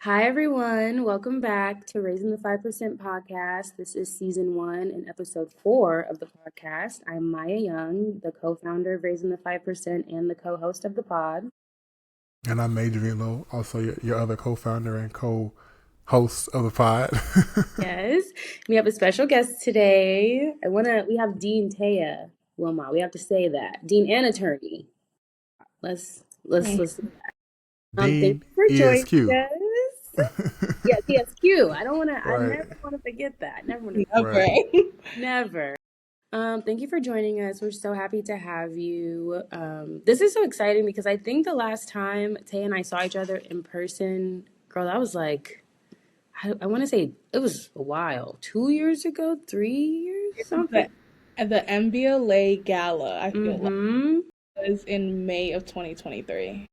Hi, everyone. Welcome back to Raising the 5% podcast. This is season 1 and episode 4 of the podcast. I'm Maia Young, the co founder of Raising the 5% and the co host of the pod. And I'm Maydrian, Lowe, also your other co-founder and co-host of the pod. Yes, we have a special guest today. We have Dean Téa Wilmot. We have to say that. Dean and attorney. Let's do that. Thank Dean you for joining ESQ. us. Yes, ESQ. I Right, never want to forget that. Never want to right. Never. Never. Thank you for joining us. We're so happy to have you. This is so exciting because I think the last time Tay and I saw each other in person, girl, that was like, I want to say it was a while. 2 years ago, 3 years, something. At the MBLA Gala, I feel like Mm-hmm. it was in May of 2023.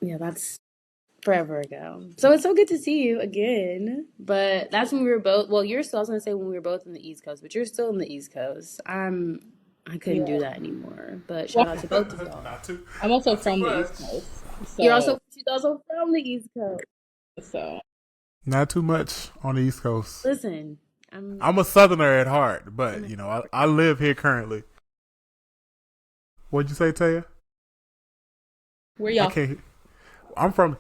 Yeah, that's forever ago. So it's so good to see you again. But that's when we were both, well, I was going to say when we were both in the East Coast, but you're still in the East Coast. I couldn't do that anymore. But shout out to both of y'all. I'm also from the East Coast, She's also from the East Coast. so Not too much on the East Coast. Listen, I'm a Southerner at heart, but I live here currently. What'd you say, Taya? where y'all? I'm from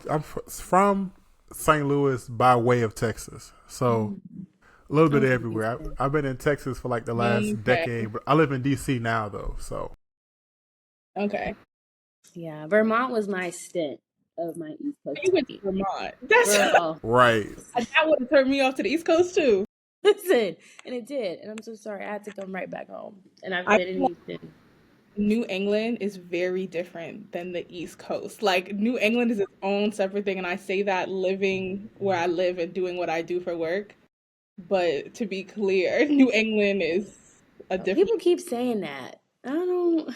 St. Louis by way of Texas, so a little bit everywhere. I've been in Texas for like the last decade, but I live in DC now though. So Okay, yeah, Vermont was my stint of my East Coast. you went to Vermont. That's right. that would have turned me off to the East Coast too. Listen, and it did, and I'm so sorry. I had to come right back home, and I've been in Houston. New England is very different than the East Coast. Like New England is its own separate thing, and I say that living where I live and doing what I do for work. But to be clear, New England is a different. People keep saying that. I don't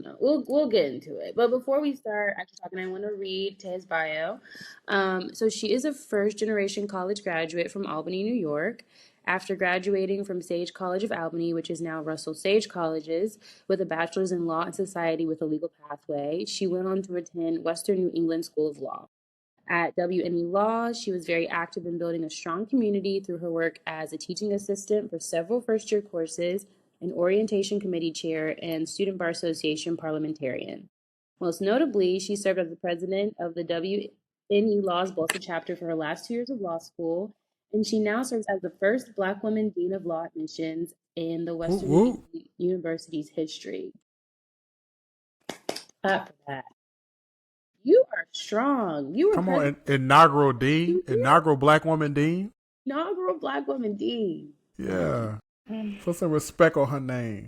know. We'll get into it. But before we start actually talking, I want to read Tay's bio. So she is a first generation college graduate from Albany, New York. After graduating from Sage College of Albany, which is now Russell Sage Colleges, with a bachelor's in law and society with a legal pathway, she went on to attend Western New England School of Law. At WNE Law, she was very active in building a strong community through her work as a teaching assistant for several first year courses, an orientation committee chair, and Student Bar Association parliamentarian. Most notably, she served as the president of the WNE Law's Bolsa chapter for her last 2 years of law school, and she now serves as the first Black woman dean of law admissions in the Western New England University's history. Clap for that. You are strong. You were Come on, inaugural dean, inaugural Black woman dean. Inaugural Black woman dean. Yeah, put some respect on her name.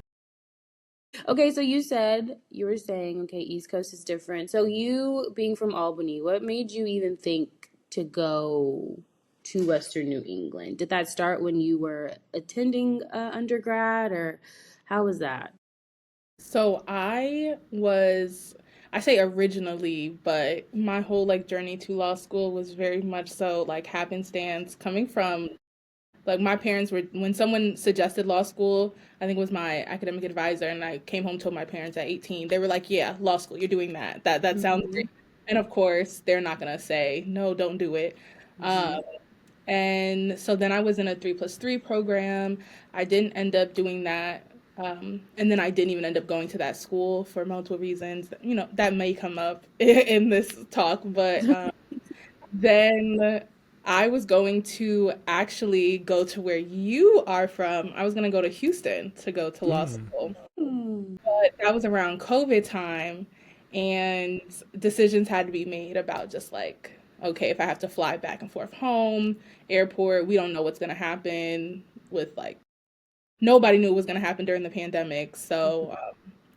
Okay, so you were saying, okay, East Coast is different. So you being from Albany, what made you even think to go to Western New England? Did that start when you were attending undergrad, or how was that? So I say originally, but my whole like journey to law school was very much so like happenstance coming from like my parents were when someone suggested law school, I think it was my academic advisor, and I came home told my parents at 18. They were like, "Yeah, law school, you're doing that. That sounds great." And of course, they're not gonna say no, don't do it. And so then I was in a 3+3 program. I didn't end up doing that. And then I didn't even end up going to that school for multiple reasons. You know, that may come up in this talk, but then I was going to actually go to where you are from. I was going to go to Houston to go to law school. But that was around COVID time, and decisions had to be made about just like, okay, if I have to fly back and forth home, airport, we don't know what's going to happen with like, nobody knew what was going to happen during the pandemic. So,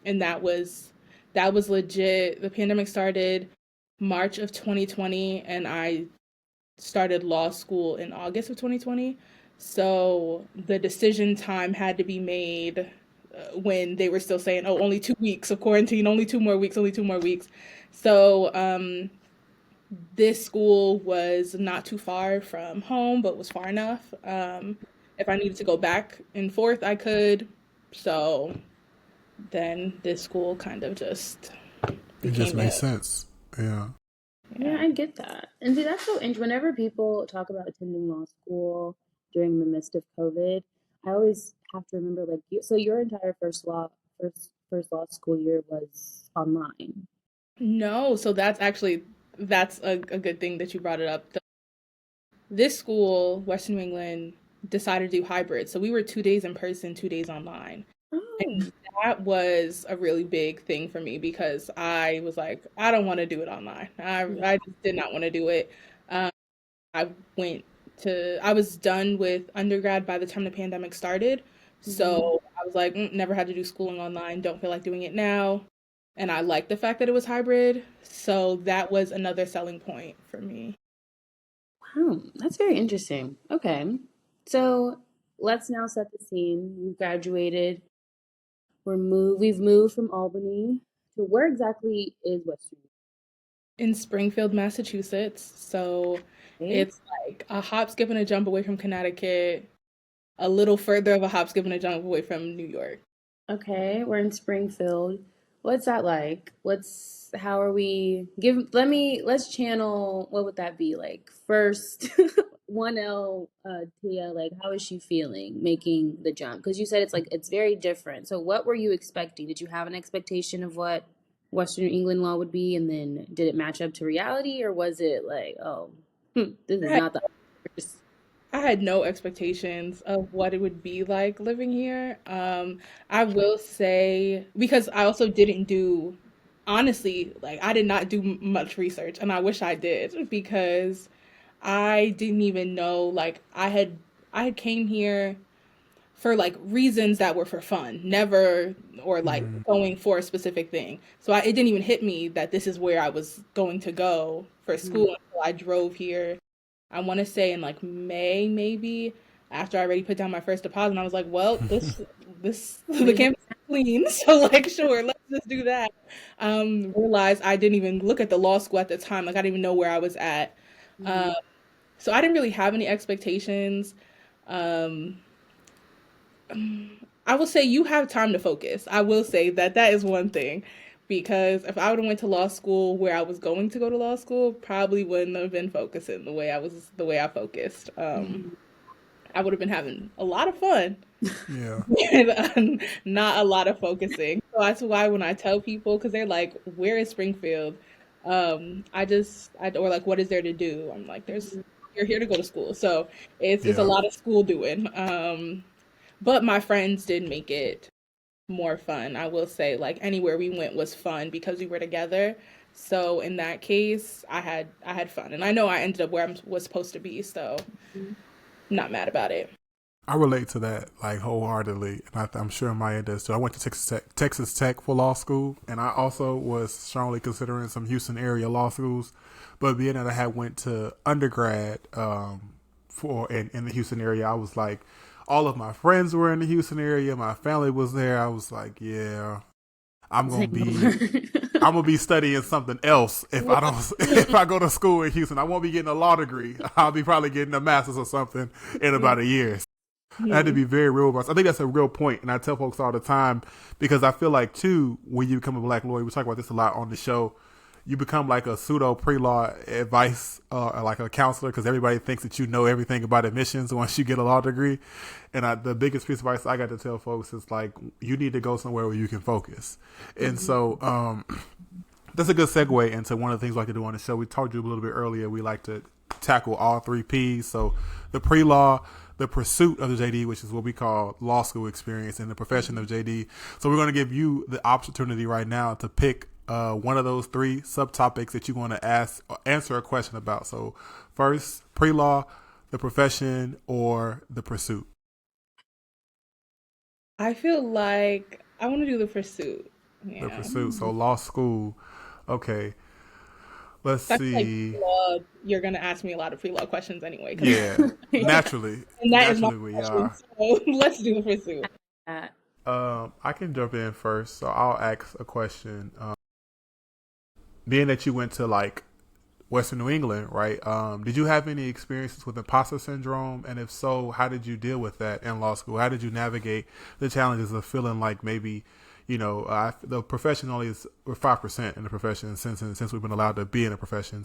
and that was legit. The pandemic started March of 2020, and I started law school in August of 2020. So the decision time had to be made when they were still saying, oh, only 2 weeks of quarantine, only 2 more weeks, only 2 more weeks. So this school was not too far from home, but was far enough. If I needed to go back and forth, I could. So then this school kind of just It just made sense. Yeah. Yeah, I get that. And see, that's so interesting. Whenever people talk about attending law school during the midst of COVID, I always have to remember, like, so your entire first law school year was online. No, so that's a good thing that you brought it up. This school, Western New England, decided to do hybrid. So we were 2 days in person, 2 days online. Oh, And that was a really big thing for me because I was like, I don't want to do it online. yeah. I just did not want to do it. Um, I I was done with undergrad by the time the pandemic started. Hmm. So I was like, never had to do schooling online. Don't feel like doing it now. And I liked the fact that it was hybrid. So that was another selling point for me. Wow, that's very interesting. Okay. So let's now set the scene. You graduated. We've moved from Albany to where exactly is Western In Springfield, Massachusetts. So State? it's like a hop, skip, and a jump away from Connecticut, a little further of a hop, skip, and a jump away from New York. Okay, we're in Springfield. What's that like? How are we let's channel, what would that be like? First, 1L Tia, like how is she feeling making the jump? Because you said it's like it's very different. So what were you expecting? Did you have an expectation of what Western New England law would be, and then did it match up to reality, or was it like, oh, this is I not the I had no expectations of what it would be like living here. I will say, because I also didn't do, honestly, like I did not do much research, and I wish I did because I didn't even know, like I had came here for like reasons that were for fun, never or like Mm-hmm. going for a specific thing. So it didn't even hit me that this is where I was going to go for school Mhm. until I drove here. I want to say in like May, maybe after I already put down my first deposit. And I was like, well, this the Maybe. campus is clean, so like sure, let's just do that. Realized I didn't even look at the law school at the time. Like I didn't even know where I was at. Mhm. Um, so I didn't really have any expectations. Um, I will say you have time to focus. I will say that that is one thing because if I would have went to law school where I was going to go to law school, probably wouldn't have been focusing the way I focused. Mhm. I would have been having a lot of fun Yeah. and not a lot of focusing. So that's why when I tell people, because they're like, "Where is Springfield?" Or like, "What is there to do?" I'm like, "There's you're here to go to school." So it's a Yeah. lot of school doing. But my friends did make it more fun. I will say, like anywhere we went was fun because we were together. So in that case, I had fun, and I know I ended up where I was supposed to be. So I'm not mad about it. I relate to that like wholeheartedly, and I'm sure Maya does too. I went to Texas Tech for law school, and I also was strongly considering some Houston area law schools. But being that I had went to undergrad in the Houston area, I was like, all of my friends were in the Houston area. My family was there. I was like, yeah, I'm gonna Same be over. I'm gonna be studying something else if I don't if I go to school in Houston. I won't be getting a law degree. I'll be probably getting a master's or something in about a year. I had to Mhm. be very real about it. I think that's a real point, and I tell folks all the time because I feel like too when you become a black lawyer, we talk about this a lot on the show. You become like a pseudo pre-law advice, like a counselor, because everybody thinks that you know everything about admissions once you get a law degree. And the biggest piece of advice I got to tell folks is like you need to go somewhere where you can focus. And Mhm. so that's a good segue into one of the things we like to do on the show. We told you a little bit earlier. We like to tackle all three P's. So the pre-law, the pursuit of the JD, which is what we call law school experience, and the profession of JD. So we're going to give you the opportunity right now to pick one of those three subtopics that you want to answer a question about. So first, pre-law, the profession, or the pursuit. I feel like I want to do the pursuit. The Yeah. pursuit. So law school. Okay. Let's I feel like see. pre-law, you're gonna ask me a lot of pre-law questions anyway, because Yeah. Yeah. Naturally. and that is my Naturally we question. are. So let's do the pursuit. Uh, I can jump in first. So I'll ask a question. Being that you went to like Western New England, right? Did you have any experiences with imposter syndrome? And if so, how did you deal with that in law school? How did you navigate the challenges of feeling like maybe, the profession only is we're 5% in the profession since we've been allowed to be in the profession.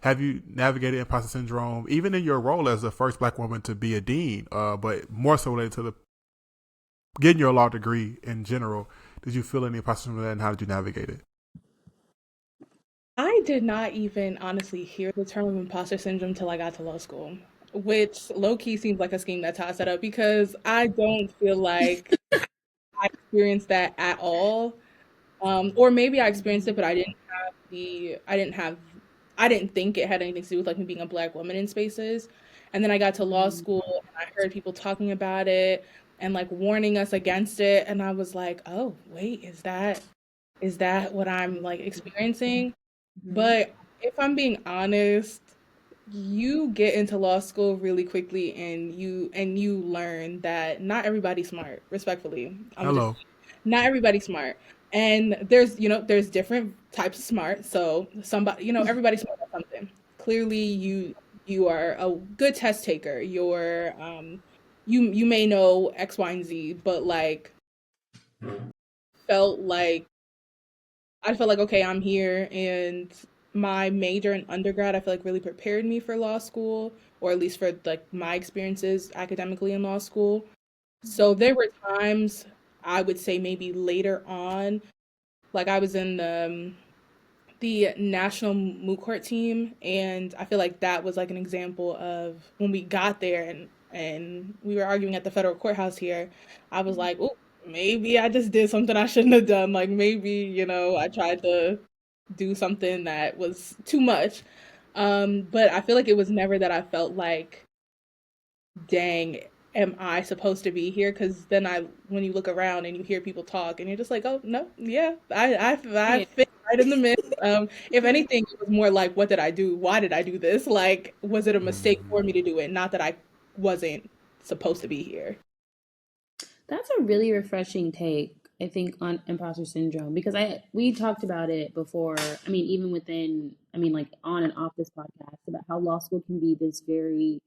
Have you navigated imposter syndrome, even in your role as the first Black woman to be a dean, but more so related to the getting your law degree in general? Did you feel any imposter syndrome, and how did you navigate it? I did not even honestly hear the term of imposter syndrome till I got to law school, which low key seems like a scheme that's how I set up because I don't feel like I experienced that at all. Or maybe I experienced it, but I didn't think it had anything to do with like me being a Black woman in spaces. And then I got to law Mhm. school and I heard people talking about it and like warning us against it. And I was like, oh, wait, is that what I'm like experiencing? Mhm. But if I'm being honest, you get into law school really quickly and you learn that not everybody's smart, respectfully. I'm just Hello. not everybody's smart. And there's different types of smart. So somebody, everybody's smart at something. Clearly you are a good test taker. You may know X, Y, and Z, but like felt like I felt like, okay, I'm here, and my major in undergrad, I feel like really prepared me for law school, or at least for like my experiences academically in law school. So there were times I would say maybe later on, like I was in the national moot court team, and I feel like that was like an example of when we got there and we were arguing at the federal courthouse here. I was like, oh, maybe I just did something I shouldn't have done. Like maybe, I tried to do something that was too much. But I feel like it was never that I felt like, dang, am I supposed to be here? Because then when you look around and you hear people talk, and you're just like, oh no, yeah, I Yeah. fit right in the mix. If anything, it was more like, what did I do? Why did I do this? Like, was it a mistake Mm-hmm. for me to do it? Not that I wasn't supposed to be here. That's a really refreshing take, I think, on imposter syndrome because we talked about it before. I mean, even within, I mean, like on and off this podcast about how law school can be this very,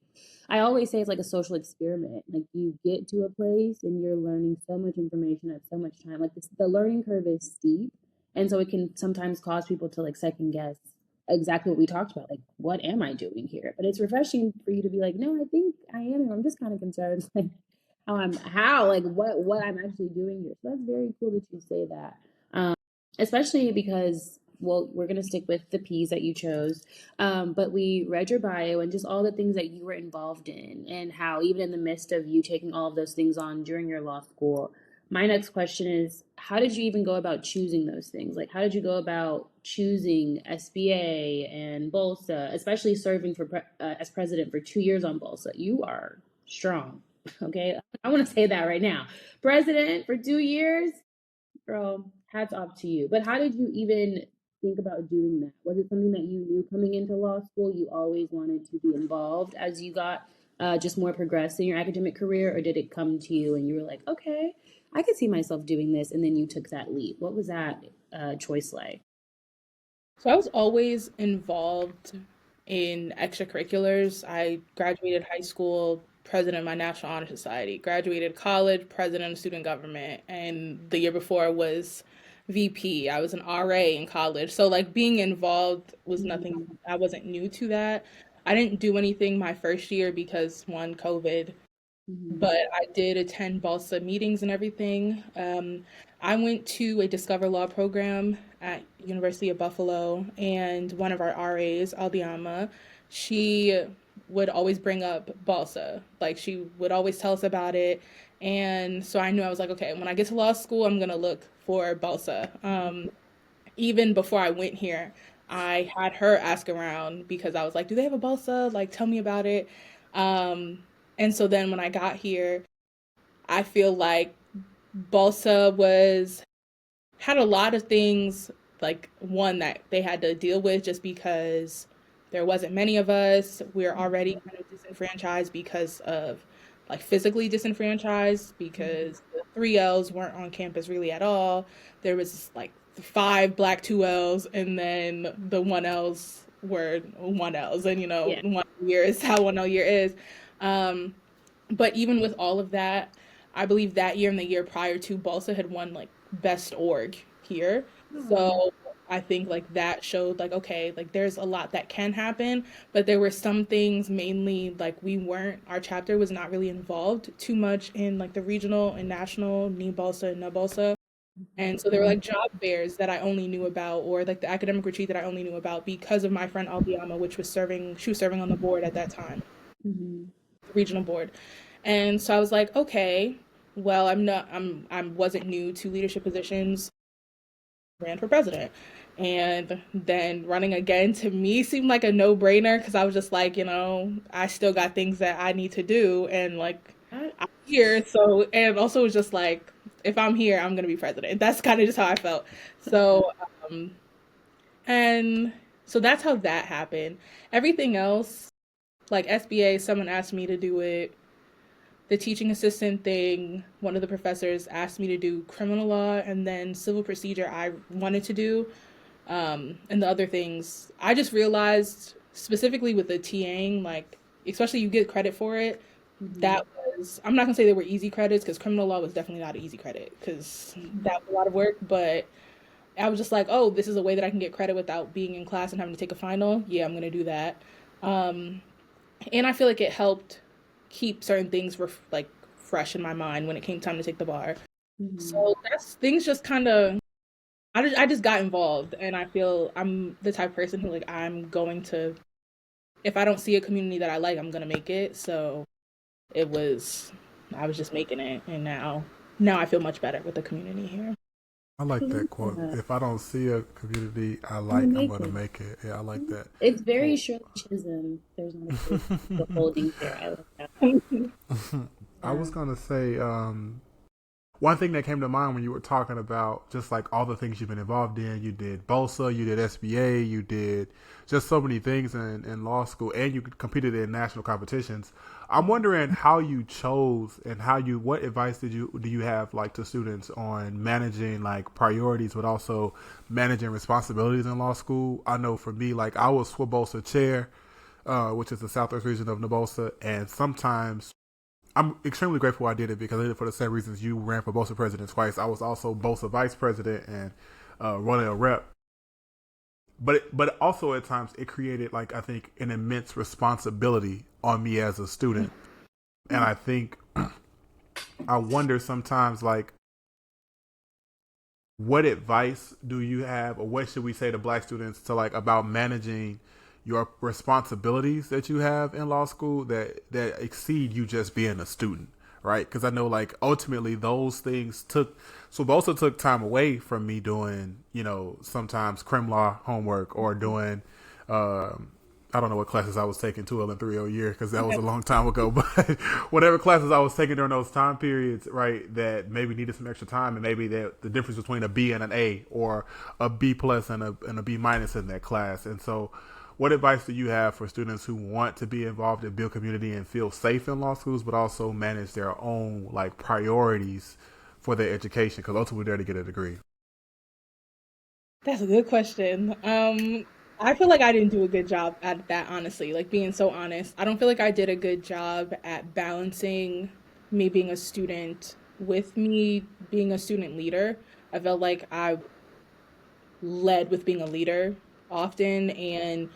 I always say it's like a social experiment. Like you get to a place and you're learning so much information at so much time. Like the learning curve is steep, and so it can sometimes cause people to like second guess exactly what we talked about. Like, what am I doing here? But it's refreshing for you to be like, no, I think I am. I'm just kind of concerned. Like like what I'm actually doing here. So that's very cool that you say that. Especially because well, we're gonna stick with the P's that you chose. But we read your bio and just all the things that you were involved in and how even in the midst of you taking all of those things on during your law school, my next question is how did you even go about choosing those things? Like how did you go about choosing SBA and BOLSA, especially serving as president for 2 years on BOLSA? You are strong. Okay, I want to say that right now. President for 2 years, girl, hats off to you. But how did you even think about doing that? Was it something that you knew coming into law school? You always wanted to be involved as you got just more progressed in your academic career, or did it come to you and you were like, okay, I could see myself doing this, and then you took that leap? What was that choice like? So I was always involved in extracurriculars. I graduated high school, president of my National Honor Society, graduated college, president of student government, and the year before was VP. I was an RA in college. So like being involved was nothing, Mhm. I wasn't new to that. I didn't do anything my first year because one, COVID, Mhm. but I did attend BALSA meetings and everything. I went to a Discover Law program at University of Buffalo, and one of our RAs, Aldiama, she would always bring up BALSA. Like she would always tell us about it. And so I knew I was like, okay, when I get to law school, I'm gonna look for BALSA. Even before I went here, I had her ask around because I was like, do they have a BALSA? Like, tell me about it. Um, and so then when I got here, I feel like Balsa was had a lot of things like one that they had to deal with just because there wasn't many of us. We're already kind of disenfranchised because of like physically disenfranchised because the three L's weren't on campus really at all. There was like five black two L's and then the one L's were one L's and Yeah. 1 year is how 1 year is. Um, but even with all of that, I believe that year and the year prior to Balsa had won like best org here. Oh, So I think like that showed like, okay, like there's a lot that can happen, but there were some things, mainly like our chapter was not really involved too much in like the regional and national NIBOSA and NABOSA. And so there were like job fairs that I only knew about, or like the academic retreat that I only knew about because of my friend Albiama, she was serving on the board at that time, Mm-hmm. the regional board. And so I was like, okay, well, I wasn't new to leadership positions, ran for president. And then running again to me seemed like a no-brainer because I was just like, I still got things that I need to do, and like I'm here. So, and also it was just like, if I'm here, I'm gonna be president. That's kind of just how I felt. So, um, and so that's how that happened. Everything else, like SBA, someone asked me to do it. The teaching assistant thing, one of the professors asked me to do criminal law, and then civil procedure I wanted to do. And the other things, I just realized specifically with the TAing, like, especially you get credit for it. That was, I'm not gonna say they were easy credits because criminal law was definitely not an easy credit because that was a lot of work. But I was just like, oh, this is a way that I can get credit without being in class and having to take a final. Yeah, I'm gonna do that. Um, and I feel like it helped keep certain things like fresh in my mind when it came time to take the bar. Mm-hmm. So that's things just kind of I just got involved, and I feel I'm the type of person who like I'm going to, if I don't see a community that I like, I'm gonna make it. So it was I was just making it, and now I feel much better with the community here. I like that quote. If I don't see a community I I'm gonna like, I'm make gonna it. make it. Yeah, I like that. It's very Cool. Shirley Chisholm. There's not a place the holding there. I like that. I Yeah. was gonna say, one thing that came to mind when you were talking about just like all the things you've been involved in. You did BOSA, you did SBA, you did just so many things in law school, and you competed in national competitions. I'm wondering how you chose and what advice do you have like to students on managing like priorities, but also managing responsibilities in law school. I know for me, like I was SWBOSA chair, which is the Southwest region of NABOSA, and sometimes I'm extremely grateful I did it because I did it for the same reasons you ran for BOSA president twice. I was also BOSA vice president and running a rep. But also at times it created like I think an immense responsibility on me as a student. And I think I wonder sometimes like what advice do you have or what should we say to black students to like about managing your responsibilities that you have in law school that exceed you just being a student, right? Because I know like ultimately those things also took time away from me doing sometimes crim law homework or doing I don't know what classes I was taking 2L and 3L year because that was a long time ago. But whatever classes I was taking during those time periods, right, that maybe needed some extra time, and maybe the difference between a B and an A or a B plus and a B minus in that class. And so, what advice do you have for students who want to be involved in build community and feel safe in law schools, but also manage their own like priorities for their education? Because ultimately, they're to get a degree. That's a good question. I feel like I didn't do a good job at that, honestly. Like being so honest, I don't feel like I did a good job at balancing me being a student with me being a student leader. I felt like I led with being a leader often, and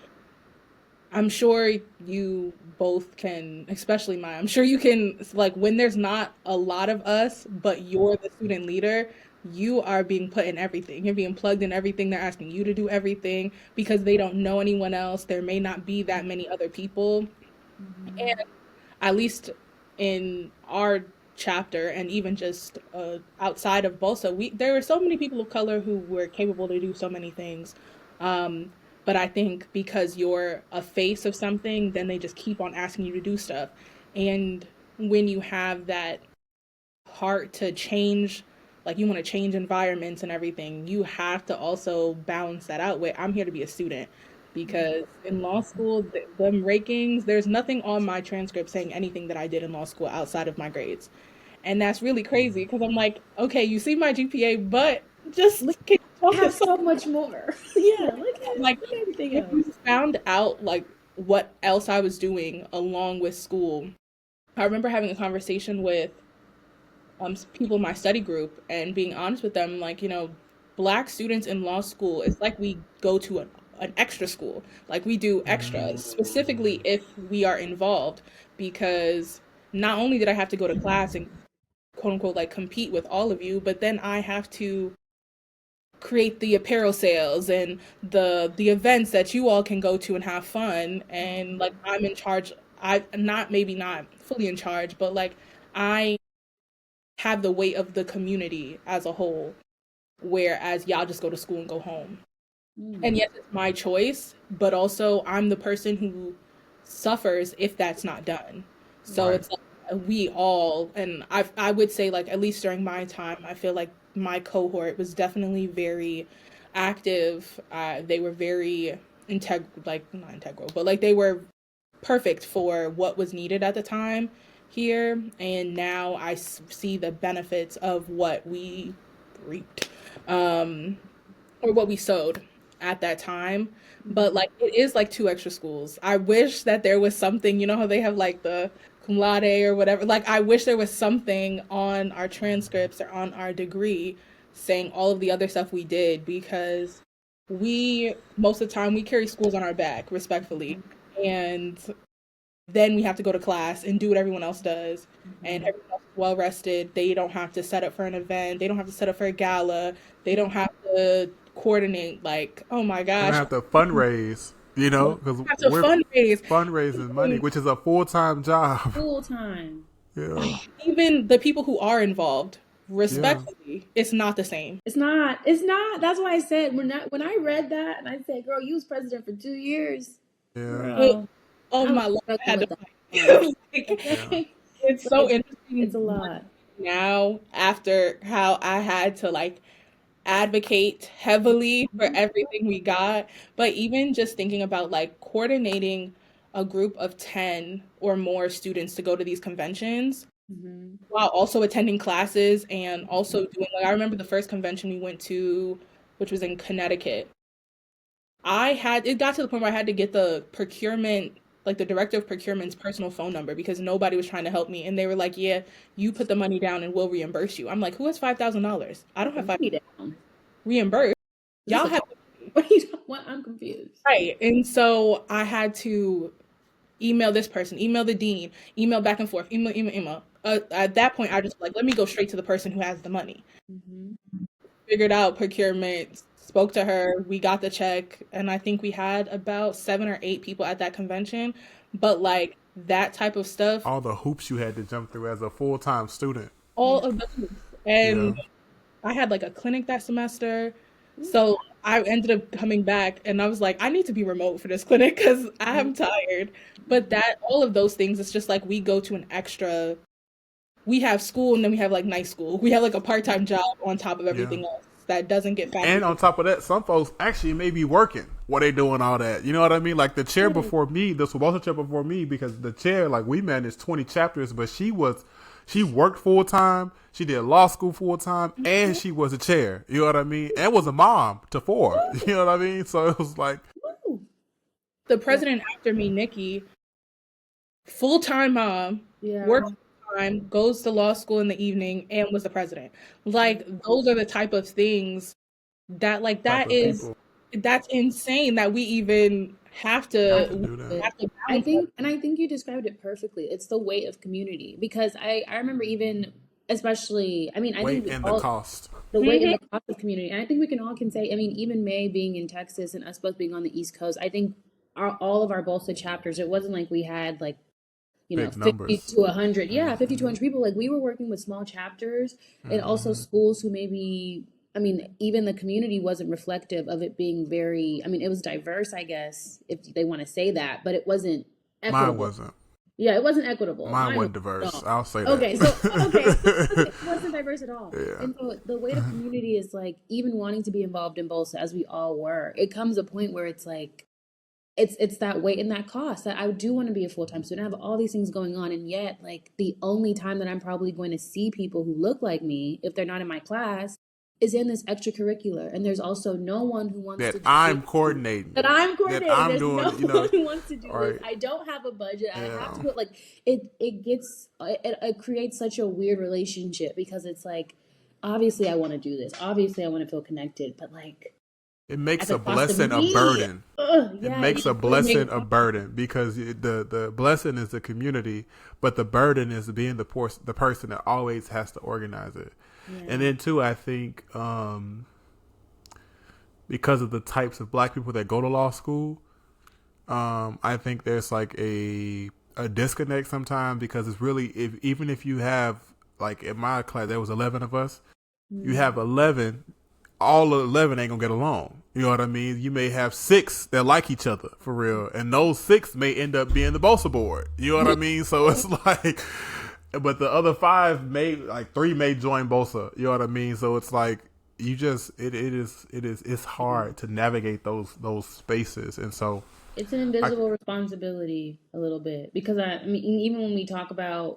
I'm sure you both can, especially Maya, I'm sure you can, like, when there's not a lot of us, but you're the student leader, you are being put in everything. You're being plugged in everything. They're asking you to do everything because they don't know anyone else. There may not be that many other people. Mm-hmm. And at least in our chapter, and even just outside of BOSA, there were so many people of color who were capable to do so many things. Um, but I think because you're a face of something, then they just keep on asking you to do stuff. And when you have that heart to change, like you want to change environments and everything, you have to also balance that out with I'm here to be a student. Because in law school, them rankings, there's nothing on my transcript saying anything that I did in law school outside of my grades. And that's really crazy because I'm like, okay, you see my GPA, but just Look, can you I have focus on, so much more. Yeah, like, look at everything if you else. found out like what else I was doing along with school. I remember having a conversation with people in my study group and being honest with them, like, Black students in law school, it's like we go to an extra school. Like we do extra, specifically if we are involved, because not only did I have to go to class and quote unquote like compete with all of you, but then I have to create the apparel sales and the events that you all can go to and have fun. And like I'm in charge. I not maybe not fully in charge, but like I have the weight of the community as a whole, whereas y'all just go to school and go home. And yes, it's my choice, but also I'm the person who suffers if that's not done. So Right. it's like we all, and I would say like at least during my time, I feel like my cohort was definitely very active. They were very like not integral, but like they were perfect for what was needed at the time here. And now I see the benefits of what we reaped, or what we sowed at that time. But like it is like two extra schools. I wish that there was something, you know how they have like the cum laude or whatever. Like I wish there was something on our transcripts or on our degree saying all of the other stuff we did, because we most of the time we carry schools on our back, respectfully. And then we have to go to class and do what everyone else does. And everyone else is well rested. They don't have to set up for an event. They don't have to set up for a gala. They don't have to coordinate like, oh my They don't gosh, have to fundraise, because we have to we're fundraise. fundraising money, which is a full-time job. Full time. Yeah. Even the people who are involved, Yeah. respectfully, it's not the same. It's not. It's not. That's why I said when I read that and I said, "Girl, you was president for 2 years." Yeah. Girl, Oh I was my Lord, I had struggling to with that. like, Yeah. it's so Like, interesting it's a lot. now after how I had to like advocate heavily for everything we got. But even just thinking about like coordinating a group of 10 or more students to go to these conventions Mm-hmm. while also attending classes and also doing like I remember the first convention we went to, which was in Connecticut. It got to the point where I had to get the procurement, like the director of procurement's personal phone number because nobody was trying to help me. And they were like, yeah, you put the money down and we'll reimburse you. I'm like, who has $5,000? I don't have Put the $5,000 money down. reimbursed. Is this Y'all a have what? I'm confused. right. And so I had to email this person, email the dean, email back and forth, email. At that point, I just like, let me go straight to the person who has the money. Mm-hmm. Figured out procurement, spoke to her, we got the check, and I think we had about 7 or 8 people at that convention. But like that type of stuff, All the hoops you had to jump through as a full-time student. all of those, Yeah. and I had like a clinic that semester. So I ended up coming back and I was like, I need to be remote for this clinic because I'm tired. But that, all of those things, it's just like we go to an extra, we have school and then we have like night school. We have like a part-time job on top of Yeah. everything else that doesn't get And factored. on top of that, some folks actually may be working while they doing all that. You know what I mean? Like the chair before me, the Subosa chair before me, because the chair, like we managed 20 chapters, but she worked full time, she did law school full time, and she was a chair. You know what I mean? And was a mom to 4. You know what I mean? So it was like, Woo. The president after me, Nikki, full-time mom, Yeah. works full-time, goes to law school in the evening, and was the president. Like those are the type of things that like type that of is people that's insane that we even have have to to do that. have to I balance think you described it perfectly. It's the weight of community because I remember even especially I mean I think Weight we and the all cost. the weight and the cost of community. And I think we can all can say I mean even May being in Texas and us both being on the East Coast. I think all of our BOLSA chapters. It wasn't like we had like Big 50 numbers. to 100. Yeah, 50 to 100 people. Like we were working with small chapters and also schools who maybe, I mean, even the community wasn't reflective of it being very, I mean, it was diverse, I guess, if they want to say that, but it wasn't equitable. Mine wasn't. Yeah, it wasn't equitable. Mine wasn't was diverse. not. I'll say that. Okay, so it wasn't diverse at all. Yeah. And so the weight of community is like even wanting to be involved in BOLSA as we all were. It comes a point where it's like it's that weight and that cost that I do want to be a full-time student. I have all these things going on, and yet like the only time that I'm probably going to see people who look like me, if they're not in my class, is in this extracurricular. And there's also no one who wants that to do I'm this. coordinating. That I'm coordinating. That I'm There's doing, no one who wants to do right. this. I don't have a budget. I Yeah. have to put like it creates such a weird relationship because it's like obviously I want to do this. Obviously I want to feel connected, but like It at makes the a cost of blessing a me. burden. It Yeah, makes a so it makes blessing a burden because the blessing is the community, but the burden is being the person that always has to organize it. yeah. And then too, I think because of the types of black people that go to law school, I think there's like a disconnect sometimes because it's really even if you have like in my class there was 11 of us, you have 11. All 11 ain't gonna get along. You know what I mean? You may have 6 that like each other for real, and those 6 may end up being the Bosa board. You know what I mean? So it's like, but the other 5 may, like 3 may join Bosa. You know what I mean? So it's like you just it's hard to navigate those spaces, and so It's an invisible responsibility a little bit because I mean even when we talk about,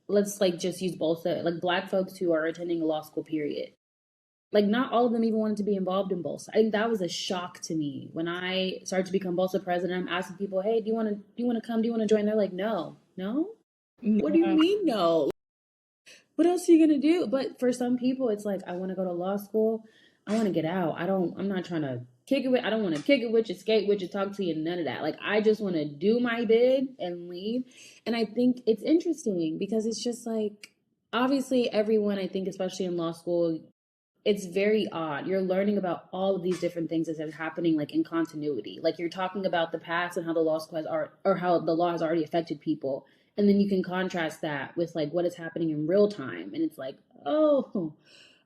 let's like just use Bolsa, like black folks who are attending a law school period, like not all of them even wanted to be involved in Bolsa. I think that was a shock to me when I started to become Bolsa president. I'm asking people, hey, do you want to come? Do you want to join? They're like, no. What do you Yeah. mean no? What else are you gonna do? But for some people, it's like I want to go to law school. I want to get out. I'm not trying to kick it with. I don't want to kick it with you, skate with you, talk to you, none of that. Like I just want to do my bid and leave. And I think it's interesting because it's just like obviously everyone. I think especially in law school, it's very odd. You're learning about all of these different things that are happening like in continuity. Like you're talking about the past and how the law school has or how the law has already affected people. And then you can contrast that with like what is happening in real time. And it's like, oh,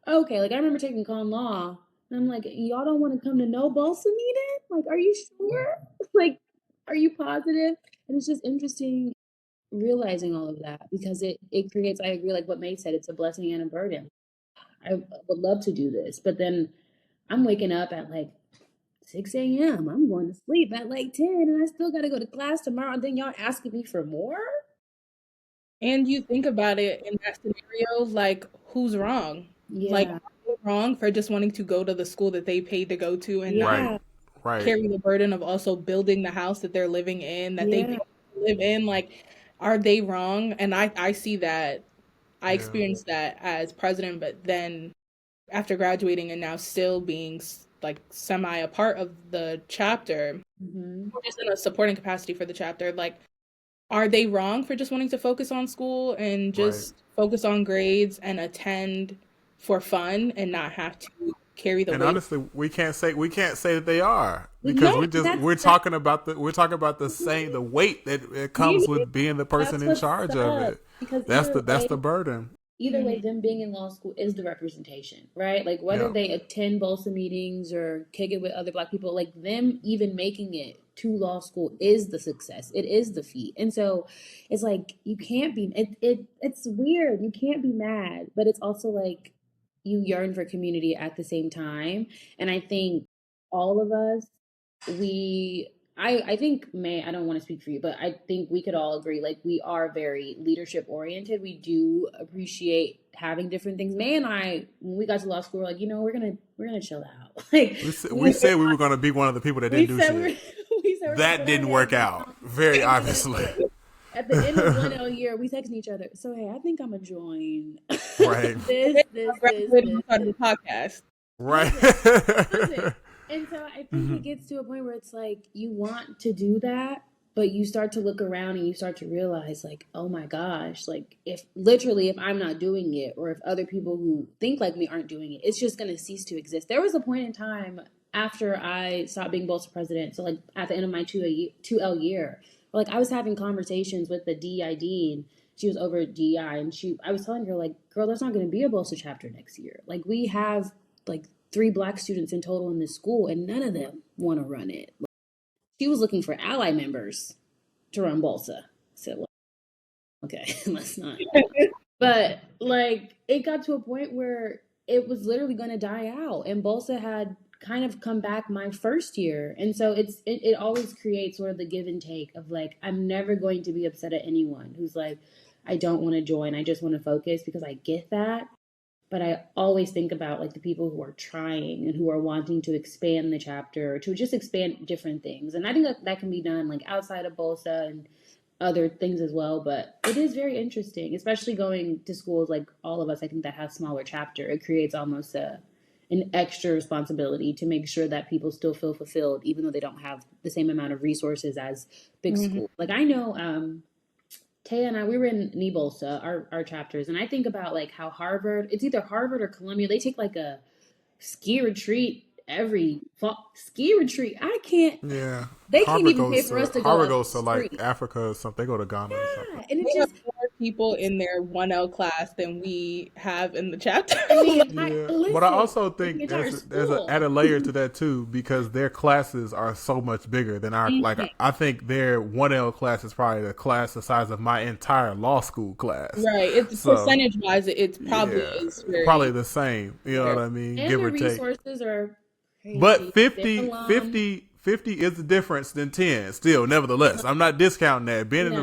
okay. Like I remember taking con law and I'm like, y'all don't want to come to no Bolsa meeting? Like, are you sure? Like, are you positive? And it's just interesting realizing all of that because it creates, I agree, like what May said, it's a blessing and a burden. I would love to do this, but then I'm waking up at like 6 a.m. I'm going to sleep at like 10 and I still got to go to class tomorrow. And then y'all asking me for more? And you think about it in that scenario, like who's wrong? Like Yeah. are they wrong for just wanting to go to the school that they paid to go to and not right, Yeah. right, carry the burden of also building the house that they're living in, that they Yeah. paid to live in? Like, are they wrong? And I see that. I yeah, experienced that as president, but then after graduating and now still being like semi a part of the chapter, Hmm. or just in a supporting capacity for the chapter, like are they wrong for just wanting to focus on school and right. just focus on grades and attend for fun and not have to carry the And weight? honestly, we can't say that they are because No, we're talking about the same the weight that it comes you with being the person that's in what charge of sucks. it. Because That's the burden. either way, them being in law school is the representation, right? Like whether Yeah, they attend Bolsa meetings or kick it with other black people, like them even making it to law school is the success. It is the feat. And so it's like you can't be it's weird. You can't be mad, but it's also like you yearn for community at the same time. And I think all of us, we I think May, I don't want to speak for you, but I think we could all agree like we are very leadership oriented. We do appreciate having different things. May and I, when we got to law school, we're like, we're gonna chill out. Like we said we were going to be one of the people that we didn't do said we were shit. we said we're gonna That go didn't ahead work and out. Very obviously. at the end of 1L year, we texting each other. So hey, I think I'm gonna join Right. Graduated and started this. the podcast. Right. Listen. And so I think it gets to a point where it's like you want to do that, but you start to look around and you start to realize, like, oh my gosh, like if I'm not doing it, or if other people who think like me aren't doing it, it's just gonna cease to exist. There was a point in time after I stopped being Bolsa president, so like at the end of my 2L year, like I was having conversations with the DEI dean. She was over at DEI, and I was telling her like, girl, there's not going to be a Bolsa chapter next year. Like we have like 3 black students in total in this school, and none of them want to run it. She was looking for ally members to run Bolsa. I said, well, okay, let's not. But like, it got to a point where it was literally going to die out, and Bolsa had kind of come back my first year, and so it always creates sort of the give and take of like, I'm never going to be upset at anyone who's like, I don't want to join, I just want to focus, because I get that. But I always think about like the people who are trying and who are wanting to expand the chapter, to just expand different things. And I think that can be done like outside of Bolsa and other things as well. But it is very interesting, especially going to schools like all of us, I think, that have smaller chapter. It creates almost an extra responsibility to make sure that people still feel fulfilled, even though they don't have the same amount of resources as big schools. Like I know Téa and I, we were in Nibolsa, our chapters, and I think about like how Harvard, it's either Harvard or Columbia, they take like a ski retreat every fall. Ski retreat. I can't. Yeah. They can't even pay for us to go Harvard goes to like upstream. Africa or something. They go to Ghana or something. Yeah, and it's We have just more people in their 1L class than we have in the chapter. Yeah, but I also the think entire there's an school. added layer to that too, because their classes are so much bigger than our. Like I think their 1L class is probably the class the size of my entire law school class. Right. It's So, percentage wise, it's probably yeah, is very probably the same. You know what I mean? And Give the or take. resources are crazy. But They're 50, alum. 50, 50 is the difference than 10 still, nevertheless. I'm not discounting that. Being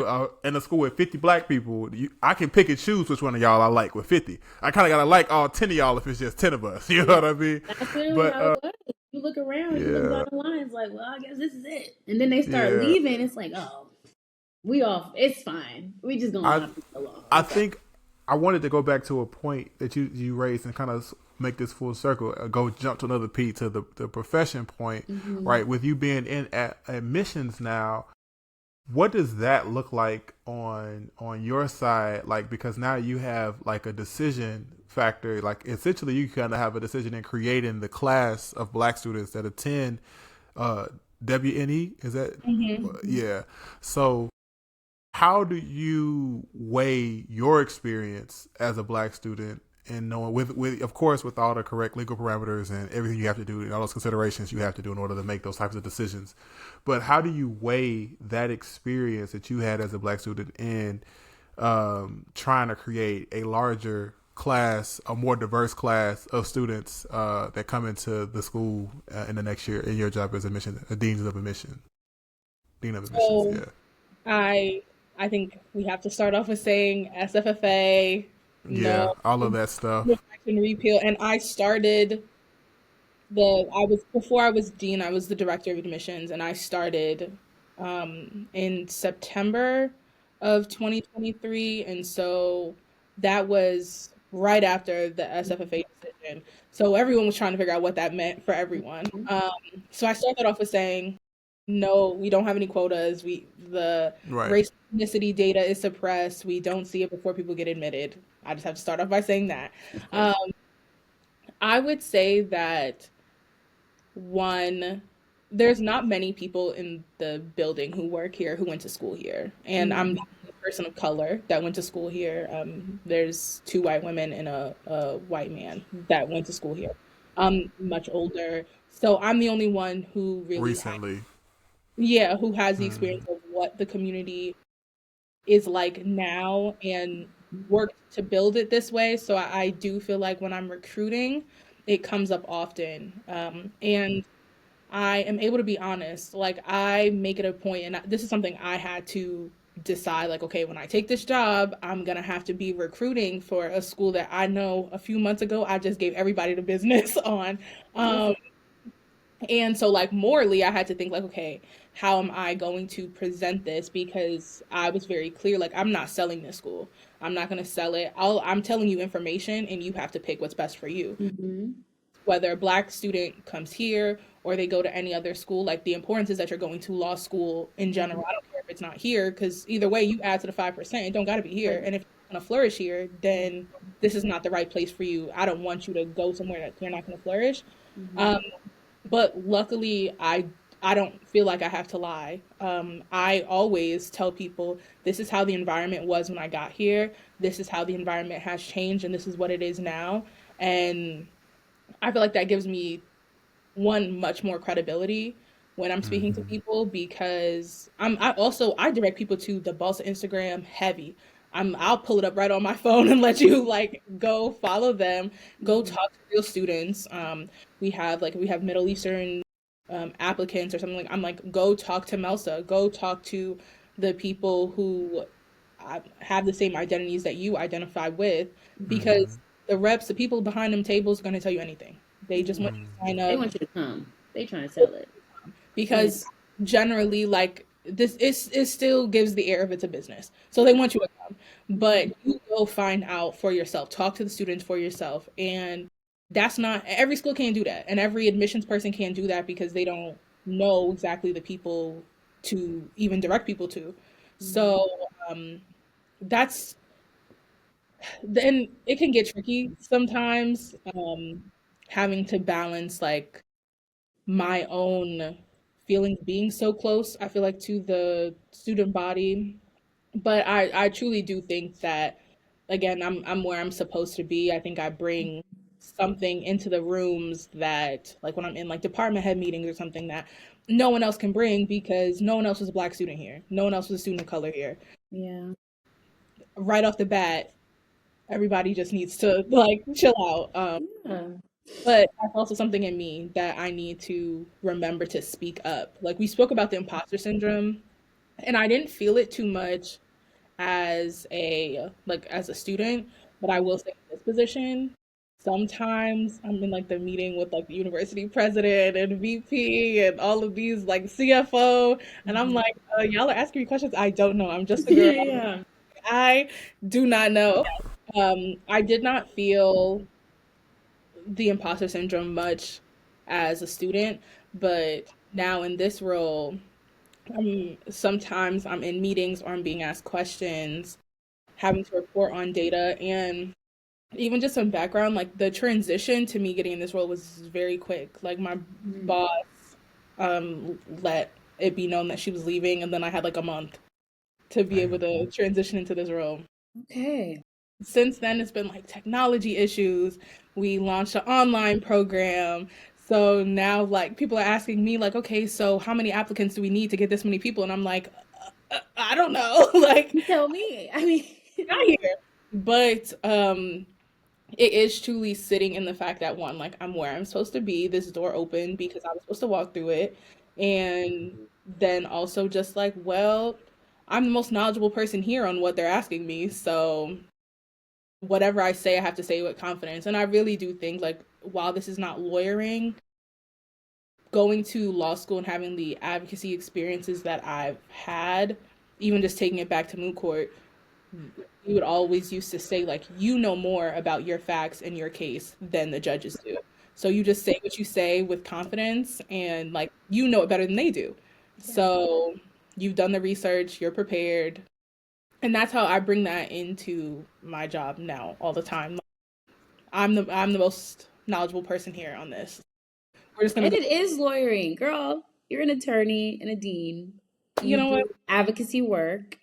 in a school with 50 black people, I can pick and choose which one of y'all I like with 50. I kind of got to like all 10 of y'all if it's just 10 of us. You know what I mean? That's literally But, how it was. You look around, you look yeah. down the line, it's like, well, I guess this is it. And then they start Yeah. leaving, it's like, oh, we off. It's fine. We just gonna leave it alone. I think I wanted to go back to a point that you raised and kind of make this full circle. Jump to another P to the profession point, right? With you being in admissions now, what does that look like on your side? Like, because now you have like a decision factor. Like, essentially, you kind of have a decision in creating the class of black students that attend WNE. Is that yeah? So, how do you weigh your experience as a black student and knowing with of course with all the correct legal parameters and everything you have to do and all those considerations you have to do in order to make those types of decisions, but how do you weigh that experience that you had as a black student in trying to create a larger class, a more diverse class of students that come into the school in the next year in your job as a dean of admissions? So, Yeah. I think we have to start off with saying SFFA, Yeah, all of that stuff. reflection repeal. And before I was dean, I was the director of admissions, and I started in September of 2023. And so that was right after the SFFA decision. So everyone was trying to figure out what that meant for everyone. So I started off with saying, no, we don't have any quotas. The race ethnicity data is suppressed. We don't see it before people get admitted. I just have to start off by saying that. I would say that there's not many people in the building who work here who went to school here. And I'm a person of color that went to school here. There's 2 white women and a white man that went to school here. I'm much older. So I'm the only one who really recently. who has the experience of what the community is like now and worked to build it this way. So I do feel like when I'm recruiting, it comes up often. And I am able to be honest. Like, I make it a point, and this is something I had to decide, like, okay, when I take this job, I'm going to have to be recruiting for a school that I know a few months ago I just gave everybody the business on. And so, like, morally, I had to think, like, okay, how am I going to present this? Because I was very clear, like, I'm not selling this school. I'm not going to sell it. I'm telling you information, and you have to pick what's best for you. Whether a black student comes here or they go to any other school, like, the importance is that you're going to law school in general. I don't care if it's not here, because either way, you add to the 5%. It don't got to be here. And if you're going to flourish here, then this is not the right place for you. I don't want you to go somewhere that you're not going to flourish. But luckily, I don't feel like I have to lie. I always tell people, this is how the environment was when I got here. This is how the environment has changed, and this is what it is now. And I feel like that gives me, much more credibility when I'm speaking to people, because I direct people to the Boss Instagram heavy. I'll pull it up right on my phone and let you, like, go follow them, go talk to real students. We have Middle Eastern applicants or something. Like, I'm like, go talk to Melsa, go talk to the people who have the same identities that you identify with, because the people behind them tables are going to tell you anything. They just want you to sign up. They want you to come. They trying to sell it. Because generally, like, it still gives the air of it's a business. So they want you to come, but you go find out for yourself. Talk to the students for yourself, and that's not every school can't do that, and every admissions person can't do that because they don't know exactly the people to even direct people to. So that's then it can get tricky sometimes, having to balance like my own feelings being so close, I feel like, to the student body. But I truly do think that again, I'm where I'm supposed to be. I think I bring something into the rooms that like when I'm in like department head meetings or something that no one else can bring because no one else was a black student here. No one else was a student of color here. Yeah. Right off the bat, everybody just needs to like chill out. Yeah. But that's also something in me that I need to remember to speak up. Like we spoke about the imposter syndrome, and I didn't feel it too much as a student, but I will say in this position, sometimes I'm in like the meeting with like the university president and VP and all of these like CFO, and I'm like, y'all are asking me questions I don't know. I'm just a girl. Yeah. I do not know. I did not feel the imposter syndrome much as a student, but now in this role, sometimes I'm in meetings or I'm being asked questions, having to report on data, and even just some background, like the transition to me getting in this role was very quick. Like my boss let it be known that she was leaving, and then I had like a month to be able to transition into this role. Okay. Since then, it's been like technology issues. We launched an online program. So now, like, people are asking me, like, okay, so how many applicants do we need to get this many people? And I'm like, I don't know. Like, You tell me. I mean, not here. But it is truly sitting in the fact that one, like, I'm where I'm supposed to be. This door opened because I was supposed to walk through it. And then also just like, well, I'm the most knowledgeable person here on what they're asking me. So whatever I say, I have to say with confidence. And I really do think, like, while this is not lawyering, going to law school and having the advocacy experiences that I've had, even just taking it back to moot court, we would always used to say, like, you know more about your facts and your case than the judges do. So you just say what you say with confidence and, like, you know it better than they do. So you've done the research, you're prepared. And that's how I bring that into my job now all the time. I'm the most knowledgeable person here on this. We're just gonna and go. it is lawyering, girl. You're an attorney and a dean. You You know what? do advocacy work.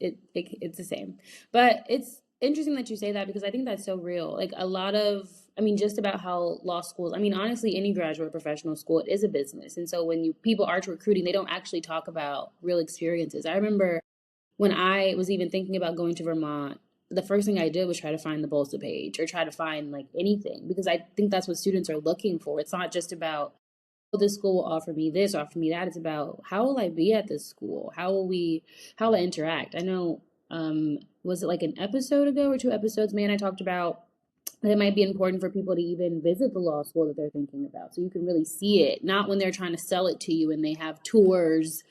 It's the same. But it's interesting that you say that because I think that's so real. Like a lot of, I mean, just about how law schools, I mean, honestly, any graduate professional school, it is a business. And so when people are recruiting, they don't actually talk about real experiences. I remember when I was even thinking about going to Vermont, the first thing I did was try to find the BOLSTA page or try to find like anything because I think that's what students are looking for. It's not just about, oh, this school will offer me this, offer me that. It's about how will I be at this school? How will I interact? I know, was it like an episode ago or two episodes, man, I talked about that it might be important for people to even visit the law school that they're thinking about so you can really see it, not when they're trying to sell it to you and they have tours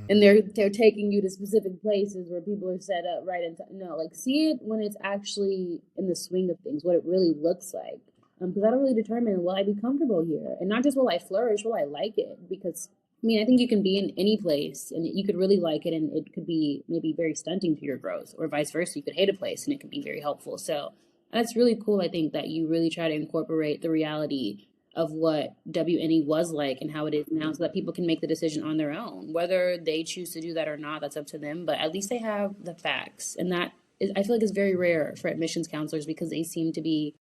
and they're taking you to specific places where people are set up right in no, like see it when it's actually in the swing of things, what it really looks like. Because that'll really determine, will I be comfortable here, and not just will I flourish, will I like it? Because I mean, I think you can be in any place and you could really like it, and it could be maybe very stunting to your growth, or vice versa. You could hate a place and it could be very helpful. So that's really cool. I think that you really try to incorporate the reality of what WNE was like and how it is now so that people can make the decision on their own. Whether they choose to do that or not, that's up to them. But at least they have the facts. And that is, I feel like, is very rare for admissions counselors because they seem to be,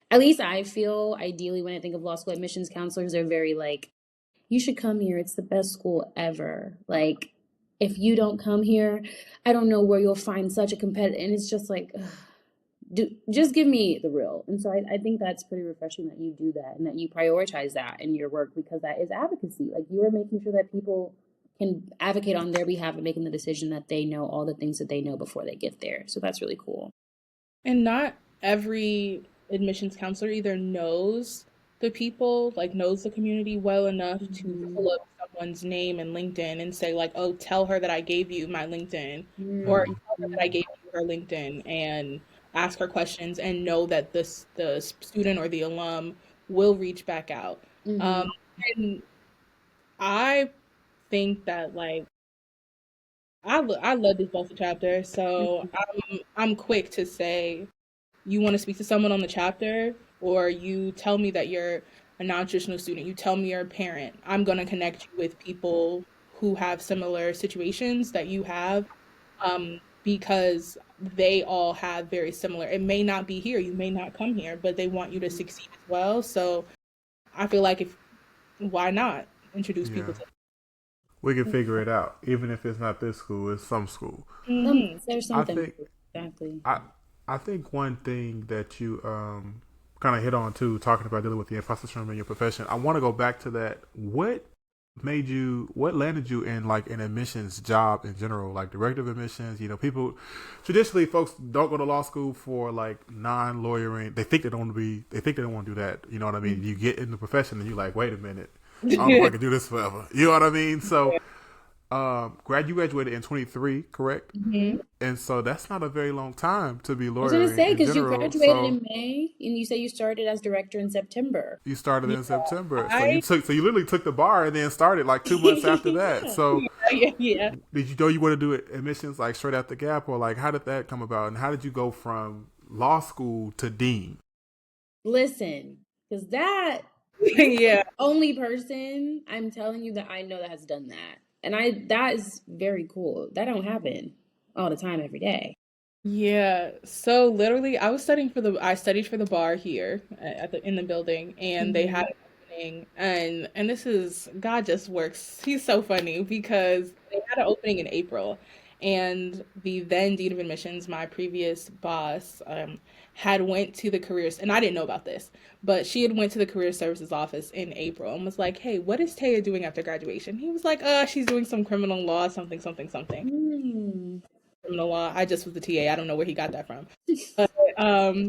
at least I feel, ideally, when I think of law school admissions counselors, they're very like, you should come here. It's the best school ever. Like, if you don't come here, I don't know where you'll find such a competitive. And it's just like, ugh, just give me the real. And so I think that's pretty refreshing that you do that and that you prioritize that in your work because that is advocacy. Like you are making sure that people can advocate on their behalf and making the decision that they know all the things that they know before they get there. So that's really cool. And not every admissions counselor either knows the people, like knows the community well enough to pull up someone's name in LinkedIn and say like, oh, tell her that I gave you my LinkedIn, or tell her that I gave you her LinkedIn, and ask her questions and know that the student or the alum will reach back out. And I think that like I love this Delta chapter, so I'm quick to say you want to speak to someone on the chapter, or you tell me that you're a non-traditional student, you tell me you're a parent, I'm going to connect you with people who have similar situations that you have, because they all have very similar, it may not be here, you may not come here, but they want you to succeed as well. So I feel like if why not introduce people Yeah. to We can figure it out, even if it's not this school, it's some school. There's I something. think Exactly. I think one thing that you kind of hit on too, talking about dealing with the imposter syndrome in your profession. I want to go back to that. What landed you in like an admissions job in general, like director of admissions? You know, people traditionally folks don't go to law school for like non-lawyering. They think they don't want to be. They think they don't want to do that. You know what I mean? You get in the profession and you're like, wait a minute, I don't know if I can do this forever. You know what I mean? So, you graduated in 23, correct? And so that's not a very long time to be I was gonna lawyering say, in because you general. graduated So in May, and you say you started as director in September. you started yeah, in September. I So you literally took the bar and then started like 2 months after that. Yeah. So yeah. did you know you want to do admissions like straight out the gap, or like how did that come about, and how did you go from law school to dean? Listen, because that Yeah. only person I'm telling you that I know that has done that, and that is very cool. That don't happen all the time every day. Yeah. So literally I studied for the bar here at the in the building, and they had an opening, and this is God just works. He's so funny because they had an opening in April, and the then dean of admissions, my previous boss, had went to the careers, and I didn't know about this, but she had went to the career services office in April and was like, "Hey, what is Téa doing after graduation?" He was like, she's doing some criminal law, something, something, something." Mm. Criminal law. I just was the TA. I don't know where he got that from.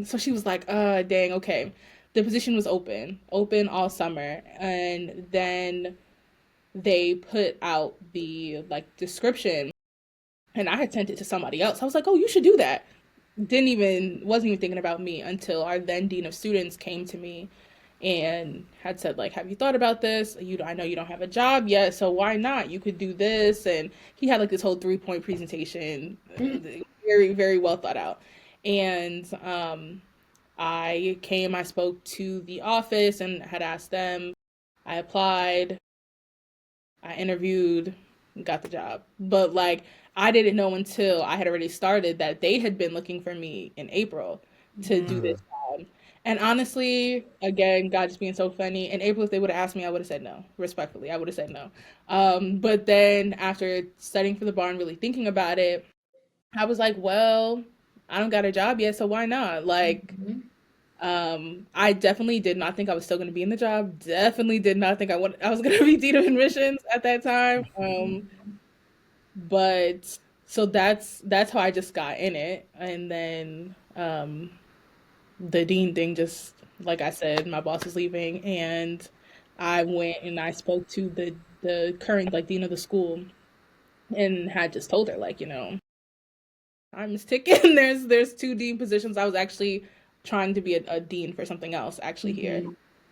So she was like, dang, okay. The position was open all summer. And then they put out the like description, and I had sent it to somebody else. I was like, oh, you should do that. Wasn't even thinking about me until our then dean of students came to me and had said like, have you thought about this? I know you don't have a job yet, so why not? You could do this. And he had like this whole 3-point presentation, very, very well thought out. And I spoke to the office and had asked them. I applied, I interviewed, got the job. But like I didn't know until I had already started that they had been looking for me in April to do this job. And honestly, again, God just being so funny. In April, if they would have asked me, I would have said no. Respectfully, I would have said no. But then after studying for the bar and really thinking about it, I was like, well, I don't got a job yet, so why not? Like, I definitely did not think I was still going to be in the job. Definitely did not think I was going to be dean of admissions at that time. But so that's how I just got in it, and then the dean thing just like I said, my boss was leaving, and I went and I spoke to the current like dean of the school, and had just told her like, I'm just ticking. There's two dean positions. I was actually trying to be a dean for something else actually here.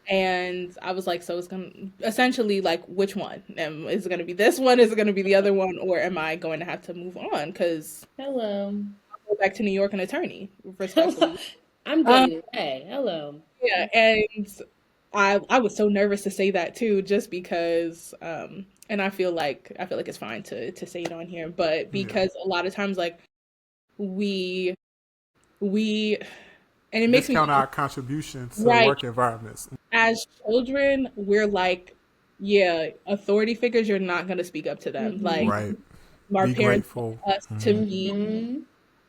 And I was like, so it's gonna essentially like which one? Is it gonna be this one? Is it gonna be the other one? Or am I going to have to move on? Because Hello. I'll go back to New York an attorney, Hello. respectfully. I'm good either way. Hello. Yeah, and I was so nervous to say that too, just because and I feel like it's fine to say it on here, but Yeah. because a lot of times like we we and it makes me Discount our contribution to right. work environments. As children, we're like, yeah, authority figures, you're not going to speak up to them. Like, Right. our Be parents grateful. want us to be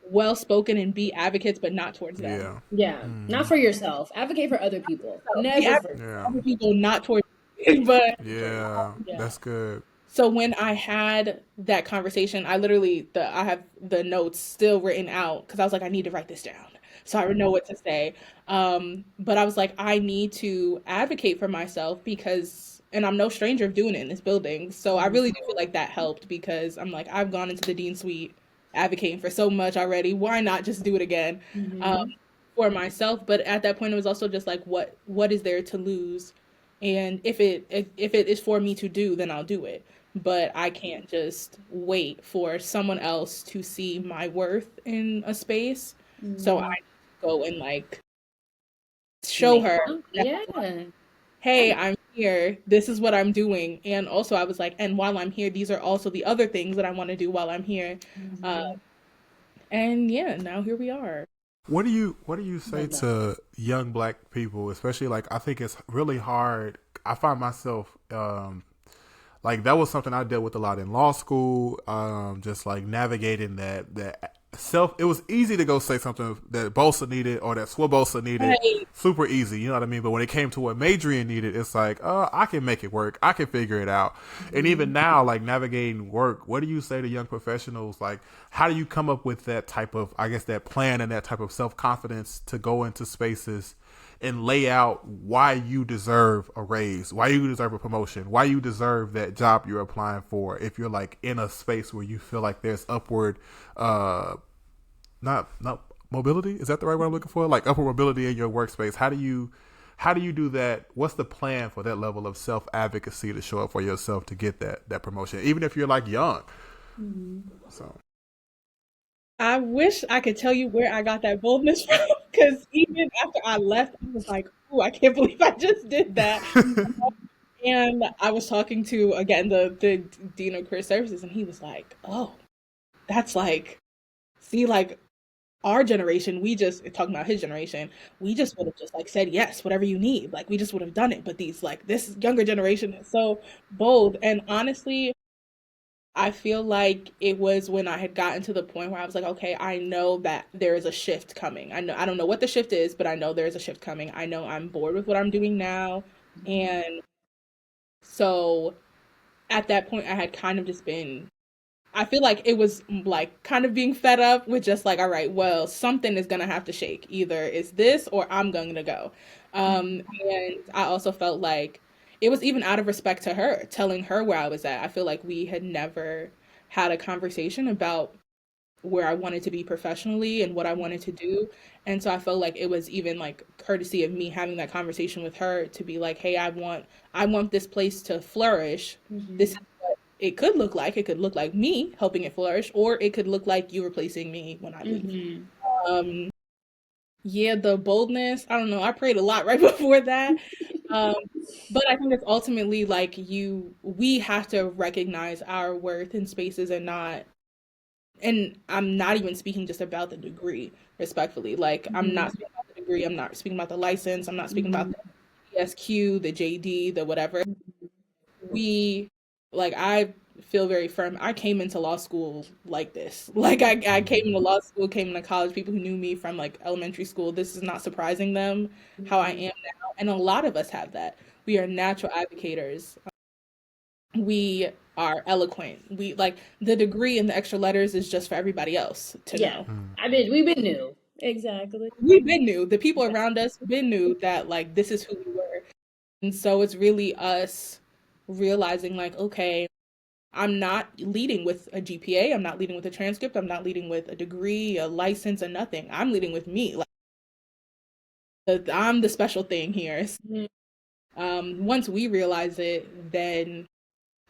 well spoken and be advocates, but not towards them. Yeah. Yeah, not for yourself. Advocate for other people. So be Never advocates for Yeah. for other people, not towards you. But Yeah. yeah. That's good. so when I had that conversation, I have the notes still written out because I was like, I need to write this down. so I would know what to say. But I was like, I need to advocate for myself because, and I'm no stranger of doing it in this building. So I really do feel like that helped because I'm like, I've gone into the dean suite advocating for so much already. Why not just do it again for myself? But at that point, it was also just like, what is there to lose? And if it is for me to do, then I'll do it. But I can't just wait for someone else to see my worth in a space. So I go and like show Make her that, yeah. hey, I'm here. This is what I'm doing. And also I was like, and while I'm here, these are also the other things that I want to do while I'm here. And yeah, now here we are. What do you say Love that. to young black people, especially like I think it's really hard. I find myself like that was something I dealt with a lot in law school. Just like navigating that self. It was easy to go say something that Bosa needed or that Swabosa needed. Right. Super easy, you know what I mean. But when it came to what Maydrian needed, it's like, I can make it work. I can figure it out. And even now, like navigating work, what do you say to young professionals? Like, how do you come up with that type of, I guess, that plan and that type of self confidence to go into spaces and lay out why you deserve a raise, why you deserve a promotion, why you deserve that job you're applying for if you're like in a space where you feel like there's upward not mobility, is that the right word I'm looking for, like upward mobility in your workspace. How do you do that? What's the plan for that level of self advocacy to show up for yourself to get that promotion, even if you're like young? So I wish I could tell you where I got that boldness from because even after I left, I was like, "Ooh, I can't believe I just did that." And I was talking to again the dean of career services, and he was like, "Oh, that's like, see, like our generation, we just talking about his generation, we just would have just like said yes, whatever you need, like we just would have done it. But these like this younger generation is so bold." And honestly, I feel like it was when I had gotten to the point where I was like, okay, I know that there is a shift coming. I don't know what the shift is, but I know there is a shift coming. I know I'm bored with what I'm doing now. And so at that point I had kind of just been, I feel like it was like kind of being fed up with just like, all right, well, something is gonna have to shake. Either it's this or I'm going to go. And I also felt like it was even out of respect to her, telling her where I was at. I feel like we had never had a conversation about where I wanted to be professionally and what I wanted to do. And so I felt like it was even like courtesy of me having that conversation with her to be like, hey, I want this place to flourish. This is what it could look like. It could look like me helping it flourish, or it could look like you replacing me when I leave. Um, yeah, the boldness, I don't know. I prayed a lot right before that. Um, but I think it's ultimately like we have to recognize our worth in spaces and not, and I'm not even speaking just about the degree, respectfully. Like, I'm not speaking about the degree, I'm not speaking about the license, I'm not speaking about the ESQ, the JD, the whatever. We, like, I feel very firm. I came into law school like this. Like, I came into law school, came into college, people who knew me from like elementary school, this is not surprising them how I am now. And a lot of us have that. We are natural advocates. We are eloquent. We like the degree and the extra letters is just for everybody else to Yeah. know. We've been new. Exactly. We've been new. The people around us been new that like this is who we were. And so it's really us realizing like, okay, I'm not leading with a GPA, I'm not leading with a transcript, I'm not leading with a degree, a license, or nothing. I'm leading with me. Like I'm the special thing here. Once we realize it, then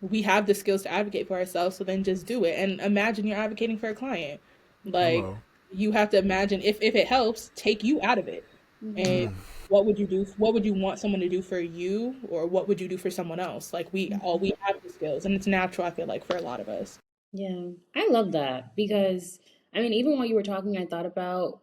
we have the skills to advocate for ourselves, so then just do it. And imagine you're advocating for a client. Like hello. you have to imagine if it helps, take you out of it. And what would you do? What would you want someone to do for you, or what would you do for someone else? Like we have the skills, and it's natural. I feel like for a lot of us. Yeah, I love that because even while you were talking, I thought about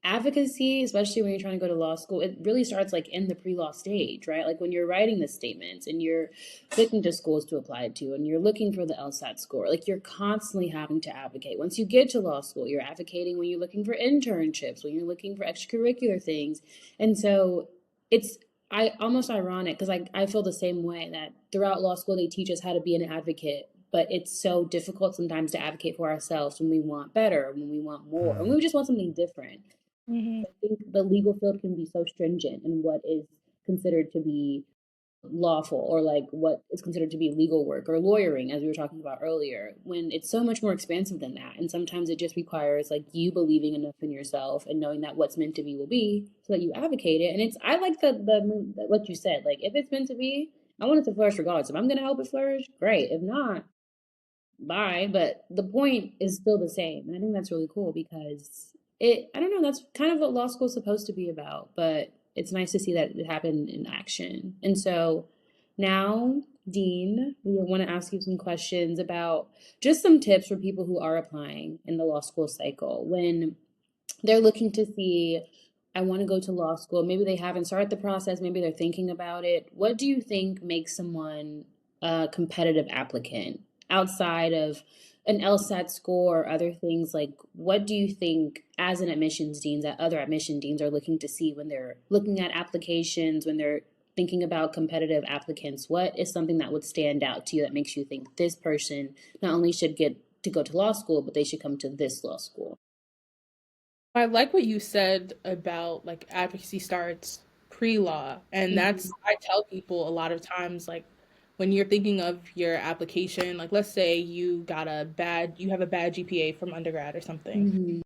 advocacy, especially when you're trying to go to law school. It really starts like in the pre-law stage, right? Like when you're writing the statements and you're looking to schools to apply to and you're looking for the LSAT score. Like you're constantly having to advocate. Once you get to law school, you're advocating when you're looking for internships, when you're looking for extracurricular things. And so it's almost ironic because I feel the same way that throughout law school they teach us how to be an advocate but it's so difficult sometimes to advocate for ourselves when we want better, when we want more, and we just want something different. Mm-hmm. I think the legal field can be so stringent in what is considered to be lawful, or like what is considered to be legal work or lawyering, as we were talking about earlier, when it's so much more expansive than that. And sometimes it just requires like you believing enough in yourself and knowing that what's meant to be will be, so that you advocate it. And it's, I like the what you said, like if it's meant to be, I want it to flourish regardless. If I'm gonna help it flourish, great. If not, bye. But the point is still the same. And I think that's really cool because I don't know, that's kind of what law school is supposed to be about. But it's nice to see that it happened in action. And so now, Dean, we want to ask you some questions about just some tips for people who are applying in the law school cycle when they're looking to see, I want to go to law school. Maybe they haven't started the process, maybe they're thinking about it. What do you think makes someone a competitive applicant outside of an LSAT score or other things? Like, what do you think as an admissions dean that other admission deans are looking to see when they're looking at applications, when they're thinking about competitive applicants? What is something that would stand out to you that makes you think this person not only should get to go to law school, but they should come to this law school? I like what you said about like advocacy starts pre-law. And that's, I tell people a lot of times, like when you're thinking of your application, like let's say you have a bad GPA from undergrad or something. Mm-hmm.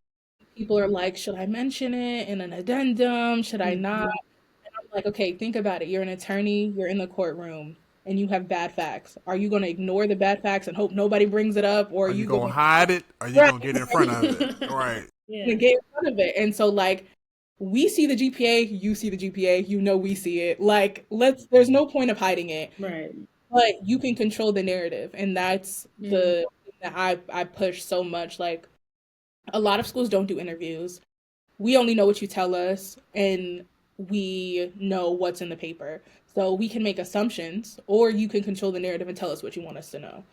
People are like, should I mention it in an addendum? Should I not? And I'm like, okay, think about it. You're an attorney, you're in the courtroom, and you have bad facts. Are you going to ignore the bad facts and hope nobody brings it up? Or Are are you you gonna going hide it? Or are you gonna get in front of it? Right. to get in front of it? And so, like, we see the GPA, you see the GPA, you know we see it. Like, there's no point of hiding it. Right. But you can control the narrative. And that's the thing that I push so much. Like, a lot of schools don't do interviews. We only know what you tell us, and we know what's in the paper. So we can make assumptions, or you can control the narrative and tell us what you want us to know.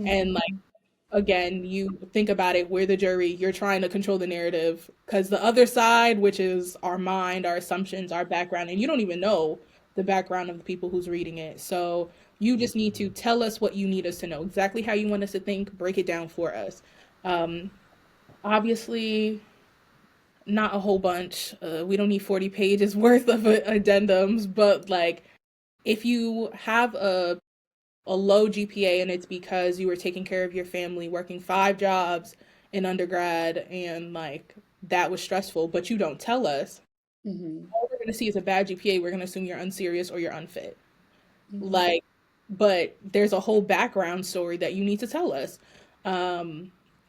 And like, again, you think about it, we're the jury, you're trying to control the narrative because the other side, which is our mind, our assumptions, our background, and you don't even know the background of the people who's reading it. So you just need to tell us what you need us to know, exactly how you want us to think, break it down for us. Obviously, not a whole bunch. We don't need 40 pages worth of addendums, but like if you have a low GPA and it's because you were taking care of your family, working 5 jobs in undergrad, and like that was stressful, but you don't tell us, all we're going to see is a bad GPA. We're going to assume you're unserious or you're unfit. Like, but there's a whole background story that you need to tell us.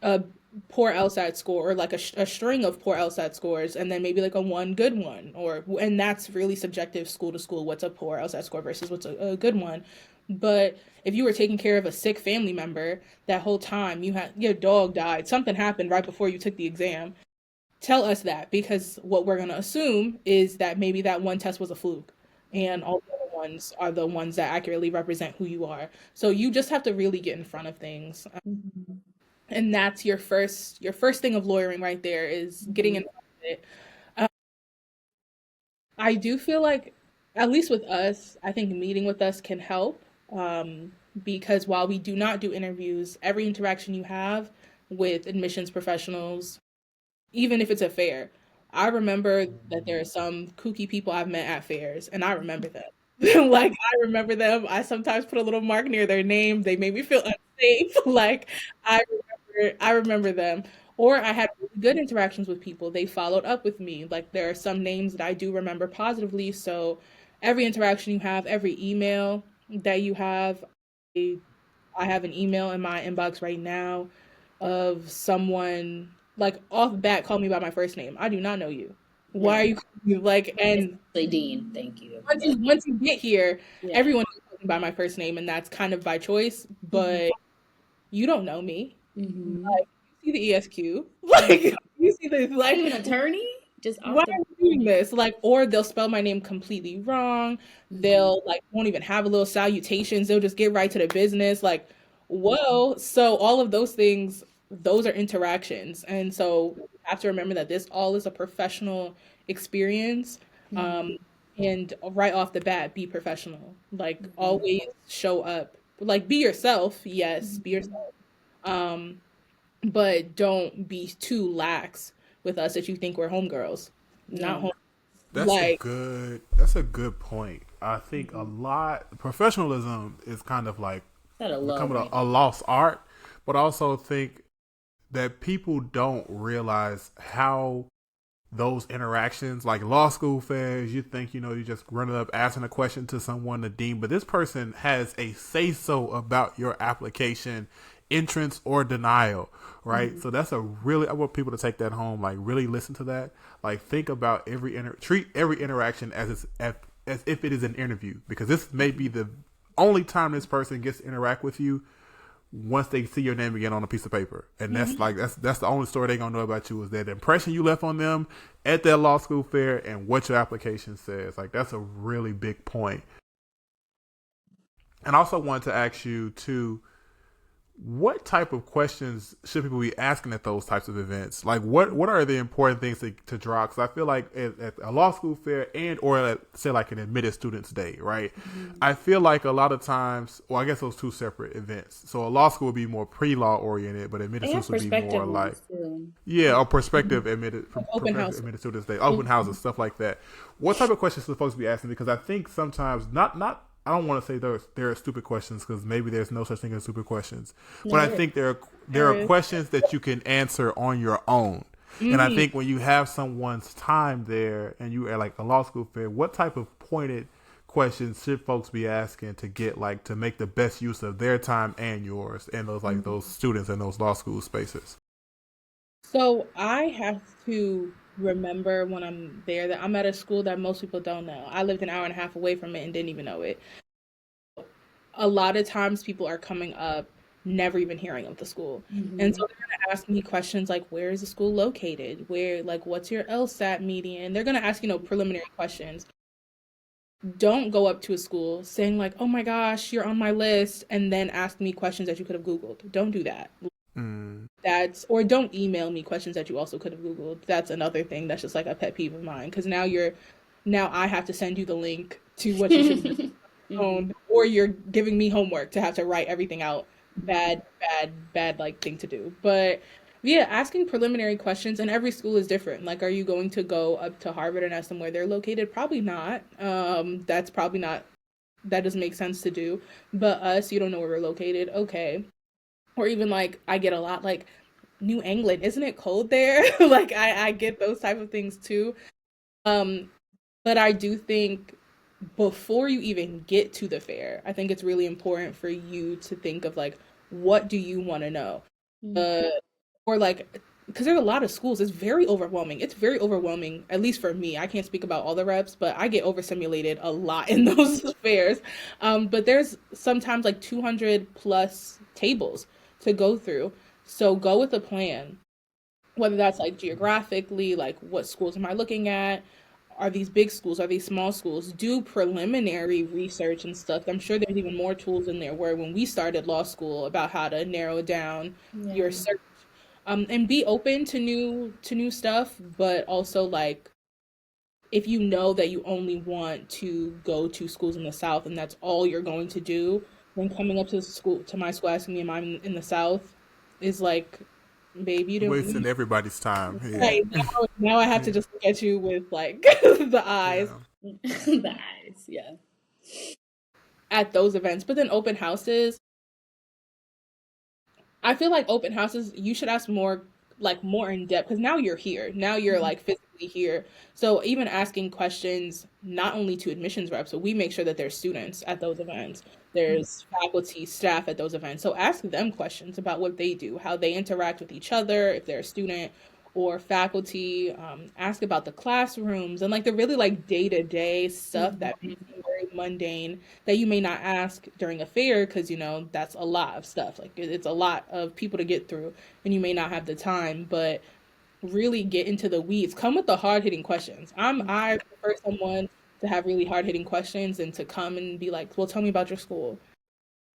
A poor LSAT score, or like a string of poor LSAT scores, and then maybe like a one good one, and that's really subjective school to school. What's a poor LSAT score versus what's a good one? But if you were taking care of a sick family member that whole time, your dog died, something happened right before you took the exam, tell us that, because what we're going to assume is that maybe that one test was a fluke and all the other ones are the ones that accurately represent who you are. So you just have to really get in front of things. And that's your first thing of lawyering right there, is getting in front of it. I do feel like, at least with us, I think meeting with us can help, because while we do not do interviews, every interaction you have with admissions professionals, even if it's a fair, I remember that there are some kooky people I've met at fairs, and I remember them. Like, I remember them. I sometimes put a little mark near their name. They made me feel unsafe. Like, I remember them. Or I had really good interactions with people. They followed up with me. Like, there are some names that I do remember positively. So every interaction you have, every email that you have, I have an email in my inbox right now of someone, like, off the bat, call me by my first name. I do not know you. Why are you calling me? Like, and Dean, thank you. once you get here, everyone is calling me by my first name, and that's kind of by choice. But you don't know me. Like, you see the ESQ, like you see the, like, an attorney. Just why are you doing this? Like, or they'll spell my name completely wrong. They'll like won't even have a little salutations. They'll just get right to the business. Like, whoa. So all of those things, those are interactions. And so you have to remember that this all is a professional experience. And right off the bat, be professional. Like, always show up like, be yourself. Yes, be yourself. But don't be too lax with us that you think we're homegirls. Not home. That's Like, a good point. I think a lot professionalism is kind of like becoming a lost art, but I also think that people don't realize how those interactions, like law school fairs, you think, you just running up asking a question to someone, the dean, but this person has a say so about your application, entrance or denial, right? So that's I want people to take that home, like really listen to that, like think about treat every interaction as if it is an interview, because this may be the only time this person gets to interact with you once they see your name again on a piece of paper. And that's the only story they're gonna know about you, is that impression you left on them at that law school fair and what your application says. Like, that's a really big point. And I also wanted to ask you too, what type of questions should people be asking at those types of events? Like, what are the important things to draw? Because I feel like at a law school fair or at, say, like an admitted students day, right? I feel like a lot of times, well, I guess those two separate events. So a law school would be more pre-law oriented, but admitted students would be more like, or prospective admitted students day, open houses, stuff like that. What type of questions should folks be asking? Because I think sometimes I don't want to say there are stupid questions, because maybe there's no such thing as stupid questions. But I think there are questions that you can answer on your own. And I think when you have someone's time there and you are like a law school fair, what type of pointed questions should folks be asking to get to make the best use of their time and yours and those those students in those law school spaces? so I have to remember when I'm there that I'm at a school that most people don't know. I lived an hour and a half away from it and didn't even know it. A lot of times people are coming up never even hearing of the school. And so they're going to ask me questions like, where is the school located? What's your LSAT median? They're going to ask, preliminary questions. Don't go up to a school saying like, oh my gosh, you're on my list, and then ask me questions that you could have Googled. Don't do that. Or don't email me questions that you also could have Googled. That's another thing that's just like a pet peeve of mine, because now I have to send you the link to what you should own, or you're giving me homework to have to write everything out. Bad like thing to do. But yeah, asking preliminary questions, and every school is different. Like, are you going to go up to Harvard and ask them where they're located? Probably not. That's probably not, that doesn't make sense to do. But us, you don't know where we're located. Okay. Or even like, I get a lot like, New England, isn't it cold there? Like, I get those type of things too. But I do think before you even get to the fair, I think it's really important for you to think of like, what do you want to know? Or like, because there are a lot of schools, it's very overwhelming. It's very overwhelming, at least for me. I can't speak about all the reps, but I get overstimulated a lot in those fairs. But there's sometimes like 200 plus tables to go through. So go with a plan, whether that's like geographically, like what schools am I looking at? Are these big schools? Are these small schools? Do preliminary research and stuff. I'm sure there's even more tools in there where when we started law school about how to narrow down your search. And be open to new stuff, but also like, if you know that you only want to go to schools in the South and that's all you're going to do, then coming up to my school asking me am I in the South is like, babe, you don't Wasting everybody's time. Yeah. Right, now I have to just look at you with like the eyes. The eyes, yeah. At those events. But then open houses, I feel like open houses, you should ask more in depth, because now you're here. Now you're like physically here. So even asking questions not only to admissions reps, so we make sure that there's students at those events. There's faculty, staff at those events. So ask them questions about what they do, how they interact with each other, if they're a student or faculty. Ask about the classrooms and like the really like day-to-day stuff that may seem very mundane that you may not ask during a fair, because that's a lot of stuff. Like, it's a lot of people to get through and you may not have the time. But really get into the weeds. Come with the hard-hitting questions. I prefer someone to have really hard-hitting questions and to come and be like, well, tell me about your school.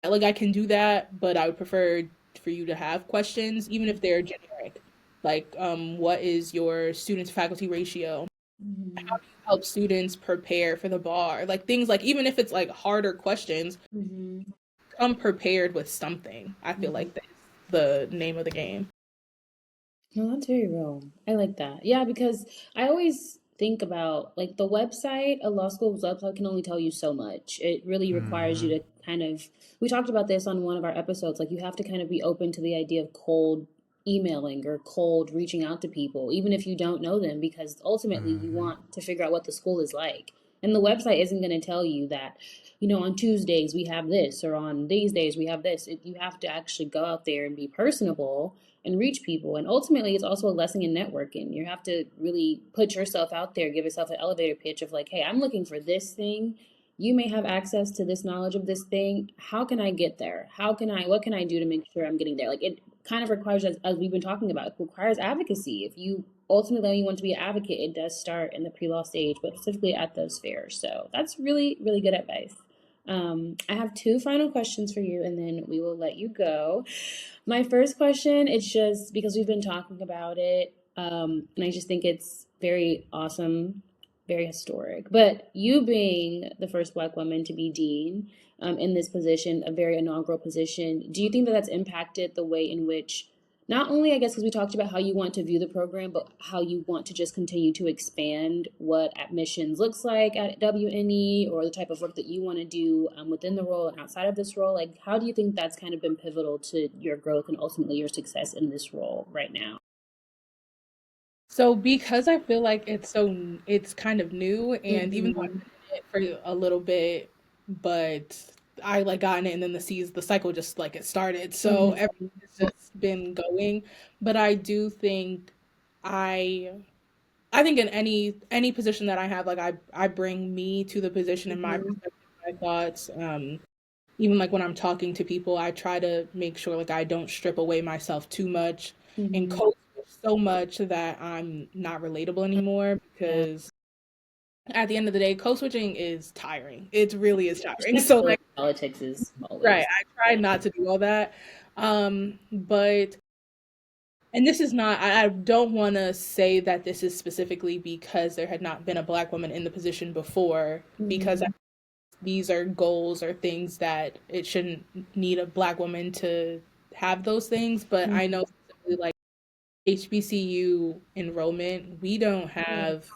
Like, I can do that, but I would prefer for you to have questions, even if they're generic. Like, what is your student to faculty ratio? How do you help students prepare for the bar? Like, things like, even if it's like harder questions, come prepared with something. I feel like that's the name of the game. No, that's very real. I like that. Yeah, because I always think about like the website, a law school's website can only tell you so much. It really requires you to kind of, we talked about this on one of our episodes, like you have to kind of be open to the idea of cold emailing or cold reaching out to people, even if you don't know them, because ultimately you want to figure out what the school is like. And the website isn't going to tell you that, on Tuesdays we have this, or on these days we have this. You have to actually go out there and be personable and reach people. And ultimately, it's also a lesson in networking. You have to really put yourself out there, give yourself an elevator pitch of like, hey, I'm looking for this thing. You may have access to this knowledge of this thing. How can I get there? What can I do to make sure I'm getting there? Like it kind of requires, as we've been talking about, it requires advocacy. If you ultimately want to be an advocate, it does start in the pre-law stage, but specifically at those fairs. So that's really, really good advice. I have two final questions for you, and then we will let you go. My first question, it's just because we've been talking about it, and I just think it's very awesome, very historic. But you being the first Black woman to be dean in this position, a very inaugural position, do you think that that's impacted the way in which not only, I guess, because we talked about how you want to view the program, but how you want to just continue to expand what admissions looks like at WNE, or the type of work that you want to do within the role and outside of this role? Like, how do you think that's kind of been pivotal to your growth and ultimately your success in this role right now? So because I feel like it's kind of new, and even though I've Mm-hmm. been in it for a little bit, but I like got in it and then the cycle just like it started. So Mm-hmm. everything's just been going. But I do think I I think in any position that I have, like I bring me to the position and my Mm-hmm. perspective, my thoughts. Even like when I'm talking to people, I try to make sure like I don't strip away myself too much and Mm-hmm. coach so much that I'm not relatable anymore, Yeah. because at the end of the day, code switching is tiring. It really is tiring. So Respectability like, politics is right, always. I try Yeah. not to do all that. But and this is not, I don't want to say that this is specifically because there had not been a Black woman in the position before, because Mm-hmm. these are goals or things that it shouldn't need a Black woman to have those things. But I know specifically like HBCU enrollment, we don't have,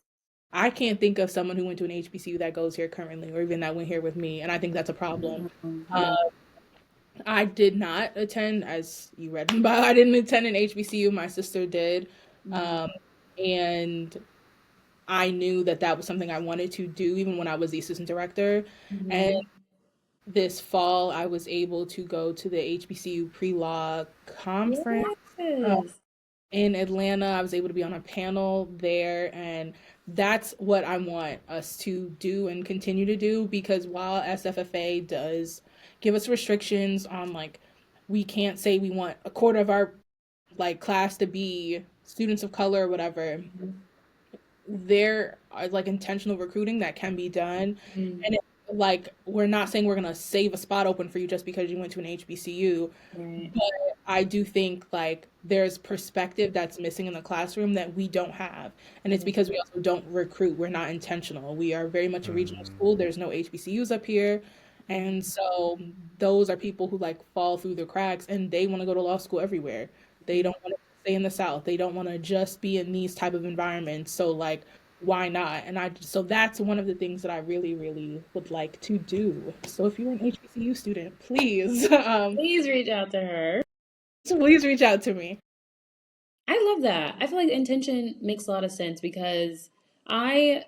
I can't think of someone who went to an HBCU that goes here currently, or even that went here with me. And I think that's a problem. Uh, Yeah. I did not attend, as you read about, I didn't attend an HBCU. My sister did. Mm-hmm. Um, and I knew that that was something I wanted to do even when I was the assistant director. And Mm-hmm. this fall, I was able to go to the HBCU pre-law conference Yes. in Atlanta. I was able to be on a panel there, and that's what I want us to do and continue to do, because while SFFA does give us restrictions on like we can't say we want a quarter of our like class to be students of color or whatever, there are like intentional recruiting that can be done. Mm-hmm. And it, like we're not saying we're gonna save a spot open for you just because you went to an HBCU, Right. but I do think like there's perspective that's missing in the classroom that we don't have. And it's Right. because we also don't recruit. We're not intentional. We are very much a regional school. There's no HBCUs up here. And so those are people who like fall through the cracks, and they want to go to law school everywhere. They don't want to stay in the South. They don't want to just be in these type of environments. So like why not? And so that's one of the things that I really, really would like to do. So if you're an HBCU student, please, Please reach out to her. please reach out to me. I love that. I feel like intention makes a lot of sense because I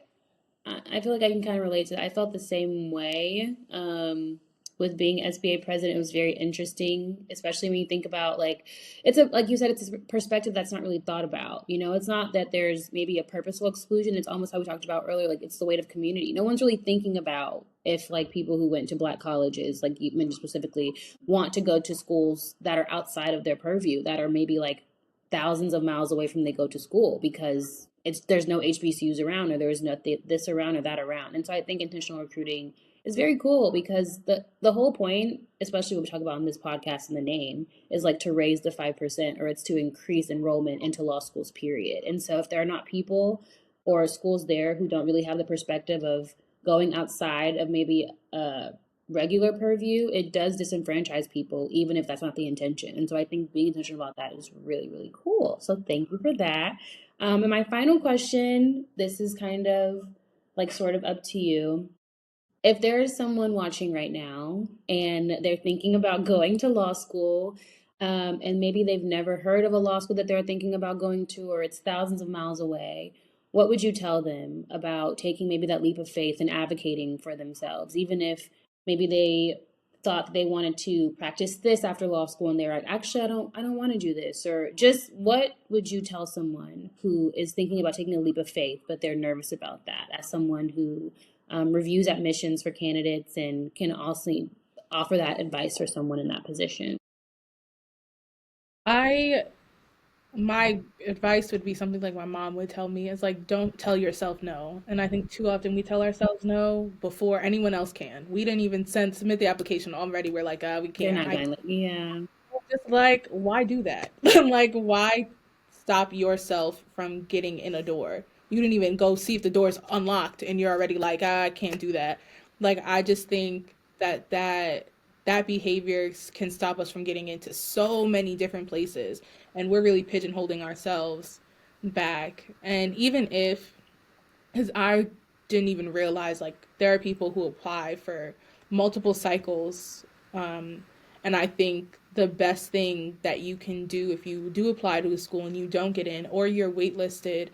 I feel like I can kind of relate to that. I felt the same way with being SBA president. It was very interesting, especially when you think about like it's a like you said, it's a perspective that's not really thought about. It's not that there's maybe a purposeful exclusion. It's almost how we talked about earlier, like it's the weight of community. No one's really thinking about if like people who went to Black colleges, like you mentioned specifically, want to go to schools that are outside of their purview, that are maybe like thousands of miles away from they go to school because there's no HBCUs around, or there's no this around or that around. And so I think intentional recruiting is very cool because the whole point, especially what we talk about in this podcast and the name, is like to raise the 5%, or it's to increase enrollment into law schools, period. And so if there are not people or schools there who don't really have the perspective of going outside of maybe regular purview, it does disenfranchise people, even if that's not the intention. And so I think being intentional about that is really, really cool. So thank you for that. And my final question, this is kind of like sort of up to you. If there is someone watching right now and they're thinking about going to law school, and maybe they've never heard of a law school that they're thinking about going to, or it's thousands of miles away, what would you tell them about taking maybe that leap of faith and advocating for themselves, even if maybe they thought that they wanted to practice this after law school and they're like, actually, I don't want to do this, or just what would you tell someone who is thinking about taking a leap of faith, but they're nervous about that, as someone who reviews admissions for candidates and can also offer that advice for someone in that position? I my advice would be something like my mom would tell me is like, don't tell yourself no. And I think too often we tell ourselves no before anyone else can. We didn't even submit the application already. We're like, we They're can't. not going to, yeah. Just like, why do that? Like, why stop yourself from getting in a door? You didn't even go see if the door's unlocked and you're already like, I can't do that. Like, I just think that behavior can stop us from getting into so many different places, and we're really pigeonholing ourselves back. And even if, because I didn't even realize, like, there are people who apply for multiple cycles, and I think the best thing that you can do if you do apply to a school and you don't get in, or you're waitlisted,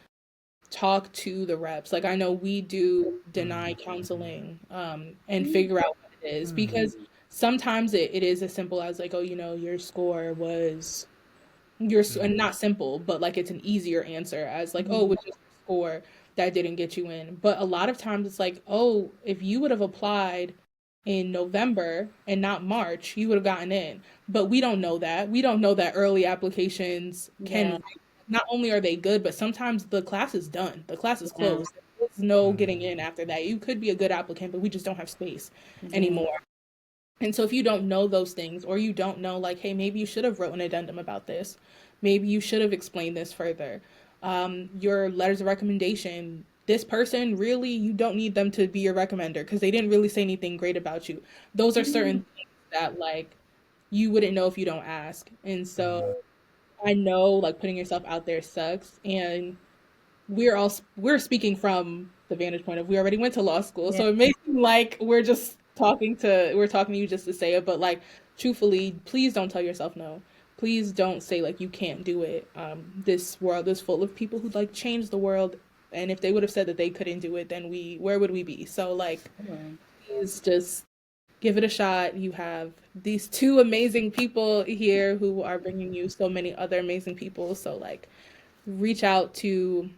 talk to the reps. Like, I know we do deny counseling, and figure out what it is, because sometimes it is as simple as like, oh, your score was and not simple, but like it's an easier answer as like, oh, Mhm. which is your score that didn't get you in. But a lot of times it's like, oh, if you would have applied in November and not March, you would have gotten in. But we don't know that. We don't know that early applications Yeah, can, not only are they good, but sometimes the class is done. The class is yeah, closed. There's no getting in after that. You could be a good applicant, but we just don't have space yeah. anymore. And so if you don't know those things, or you don't know, like, hey, maybe you should have wrote an addendum about this. Maybe you should have explained this further. Your letters of recommendation, this person really, you don't need them to be your recommender because they didn't really say anything great about you. Those are certain things that, like, you wouldn't know if you don't ask. And so I know, like, putting yourself out there sucks. And we're speaking from the vantage point of we already went to law school, Yeah. so it may seem like we're talking to you just to say it, but like, truthfully, please don't tell yourself no. Please don't say like you can't do it. This world is full of people who like change the world, and if they would have said that they couldn't do it, then where would we be? So like, Sure. please just give it a shot. You have these two amazing people here who are bringing you so many other amazing people, so like, reach out to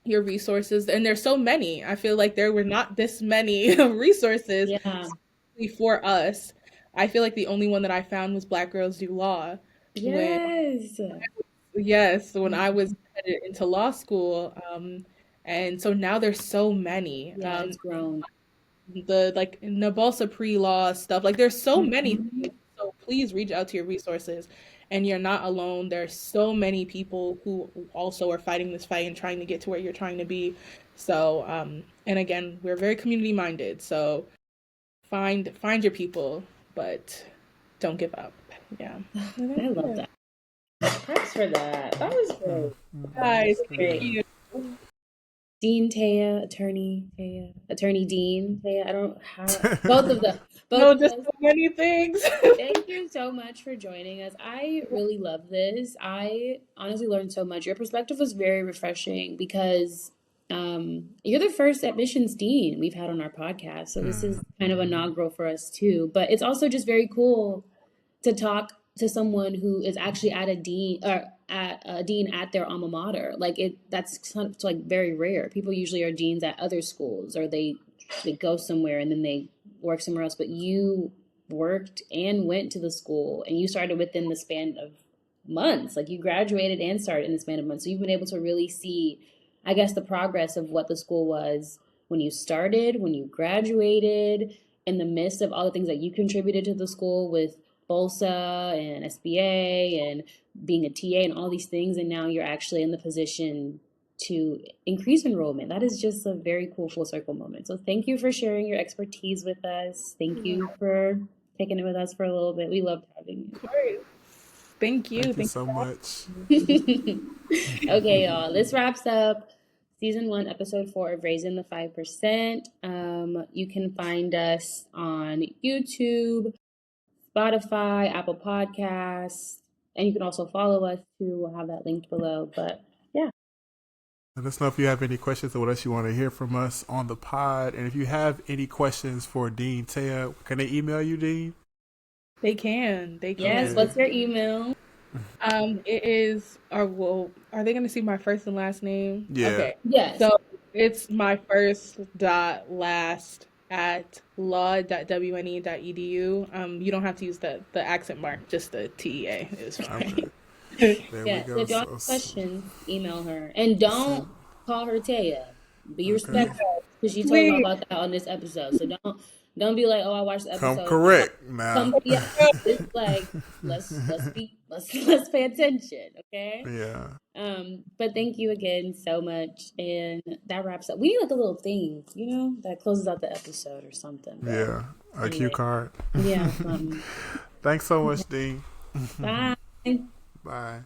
your resources, and there's so many. I feel like there were not this many resources Yeah. for us. I feel like the only one that I found was Black Girls Do Law. When Yes. Yes, when I was headed into law school, and so now there's so many. Yeah, it's grown. The like Nabalsa pre-law stuff, like there's so many Mhm. things. So please reach out to your resources, and you're not alone. There's so many people who also are fighting this fight and trying to get to where you're trying to be. So and again, we're very community minded, so find your people, but don't give up. Yeah. And that's I love it. that. Thanks for that. That was great. Guys, That's thank Great. good. you. Dean Téa, attorney Téa, attorney Dean Téa. I don't have both of them. Both No, of just us. so many things. Thank you so much for joining us. I really love this. I honestly learned so much. Your perspective was very refreshing because you're the first admissions dean we've had on our podcast. So this is kind of inaugural for us too. But it's also just very cool to talk to someone who is actually at a dean or at a dean at their alma mater. Like that's kind of like very rare. People usually are deans at other schools, or they go somewhere and then they work somewhere else. But you worked and went to the school, and you started within the span of months. Like you graduated and started in the span of months. So you've been able to really see, I guess, the progress of what the school was when you started, when you graduated, in the midst of all the things that you contributed to the school with BOLSA and SBA and being a TA and all these things. And now you're actually in the position to increase enrollment. That is just a very cool full circle moment. So thank you for sharing your expertise with us. Thank you for taking it with us for a little bit. We loved having Of course. Thank you. Thank you so much. you. Okay, y'all. This wraps up season 1, episode 4 of Raising the 5%. You can find us on YouTube, Spotify, Apple Podcasts, and you can also follow us too. We'll have that linked below. But yeah. Let us know if you have any questions or what else you want to hear from us on the pod. And if you have any questions for Dean Téa, can they email you, Dean? They can. Yes, what's your email? It is, are they going to see my first and last name? Yeah. Okay. Yes. So it's my first dot last at law.wane.edu. You don't have to use the accent mark, just the TEA is fine. Okay. Yeah, so if y'all have questions, email her. And don't call her Téa. Be respectful, because she told y'all about that on this episode. So don't be like, oh, I watched the episode. Come correct now. It's like let's pay attention, okay? Yeah. But thank you again so much, and that wraps up. We need like a little thing, that closes out the episode or something. Yeah, a cue card. Yeah. Thanks so much, Dean. Bye. Bye.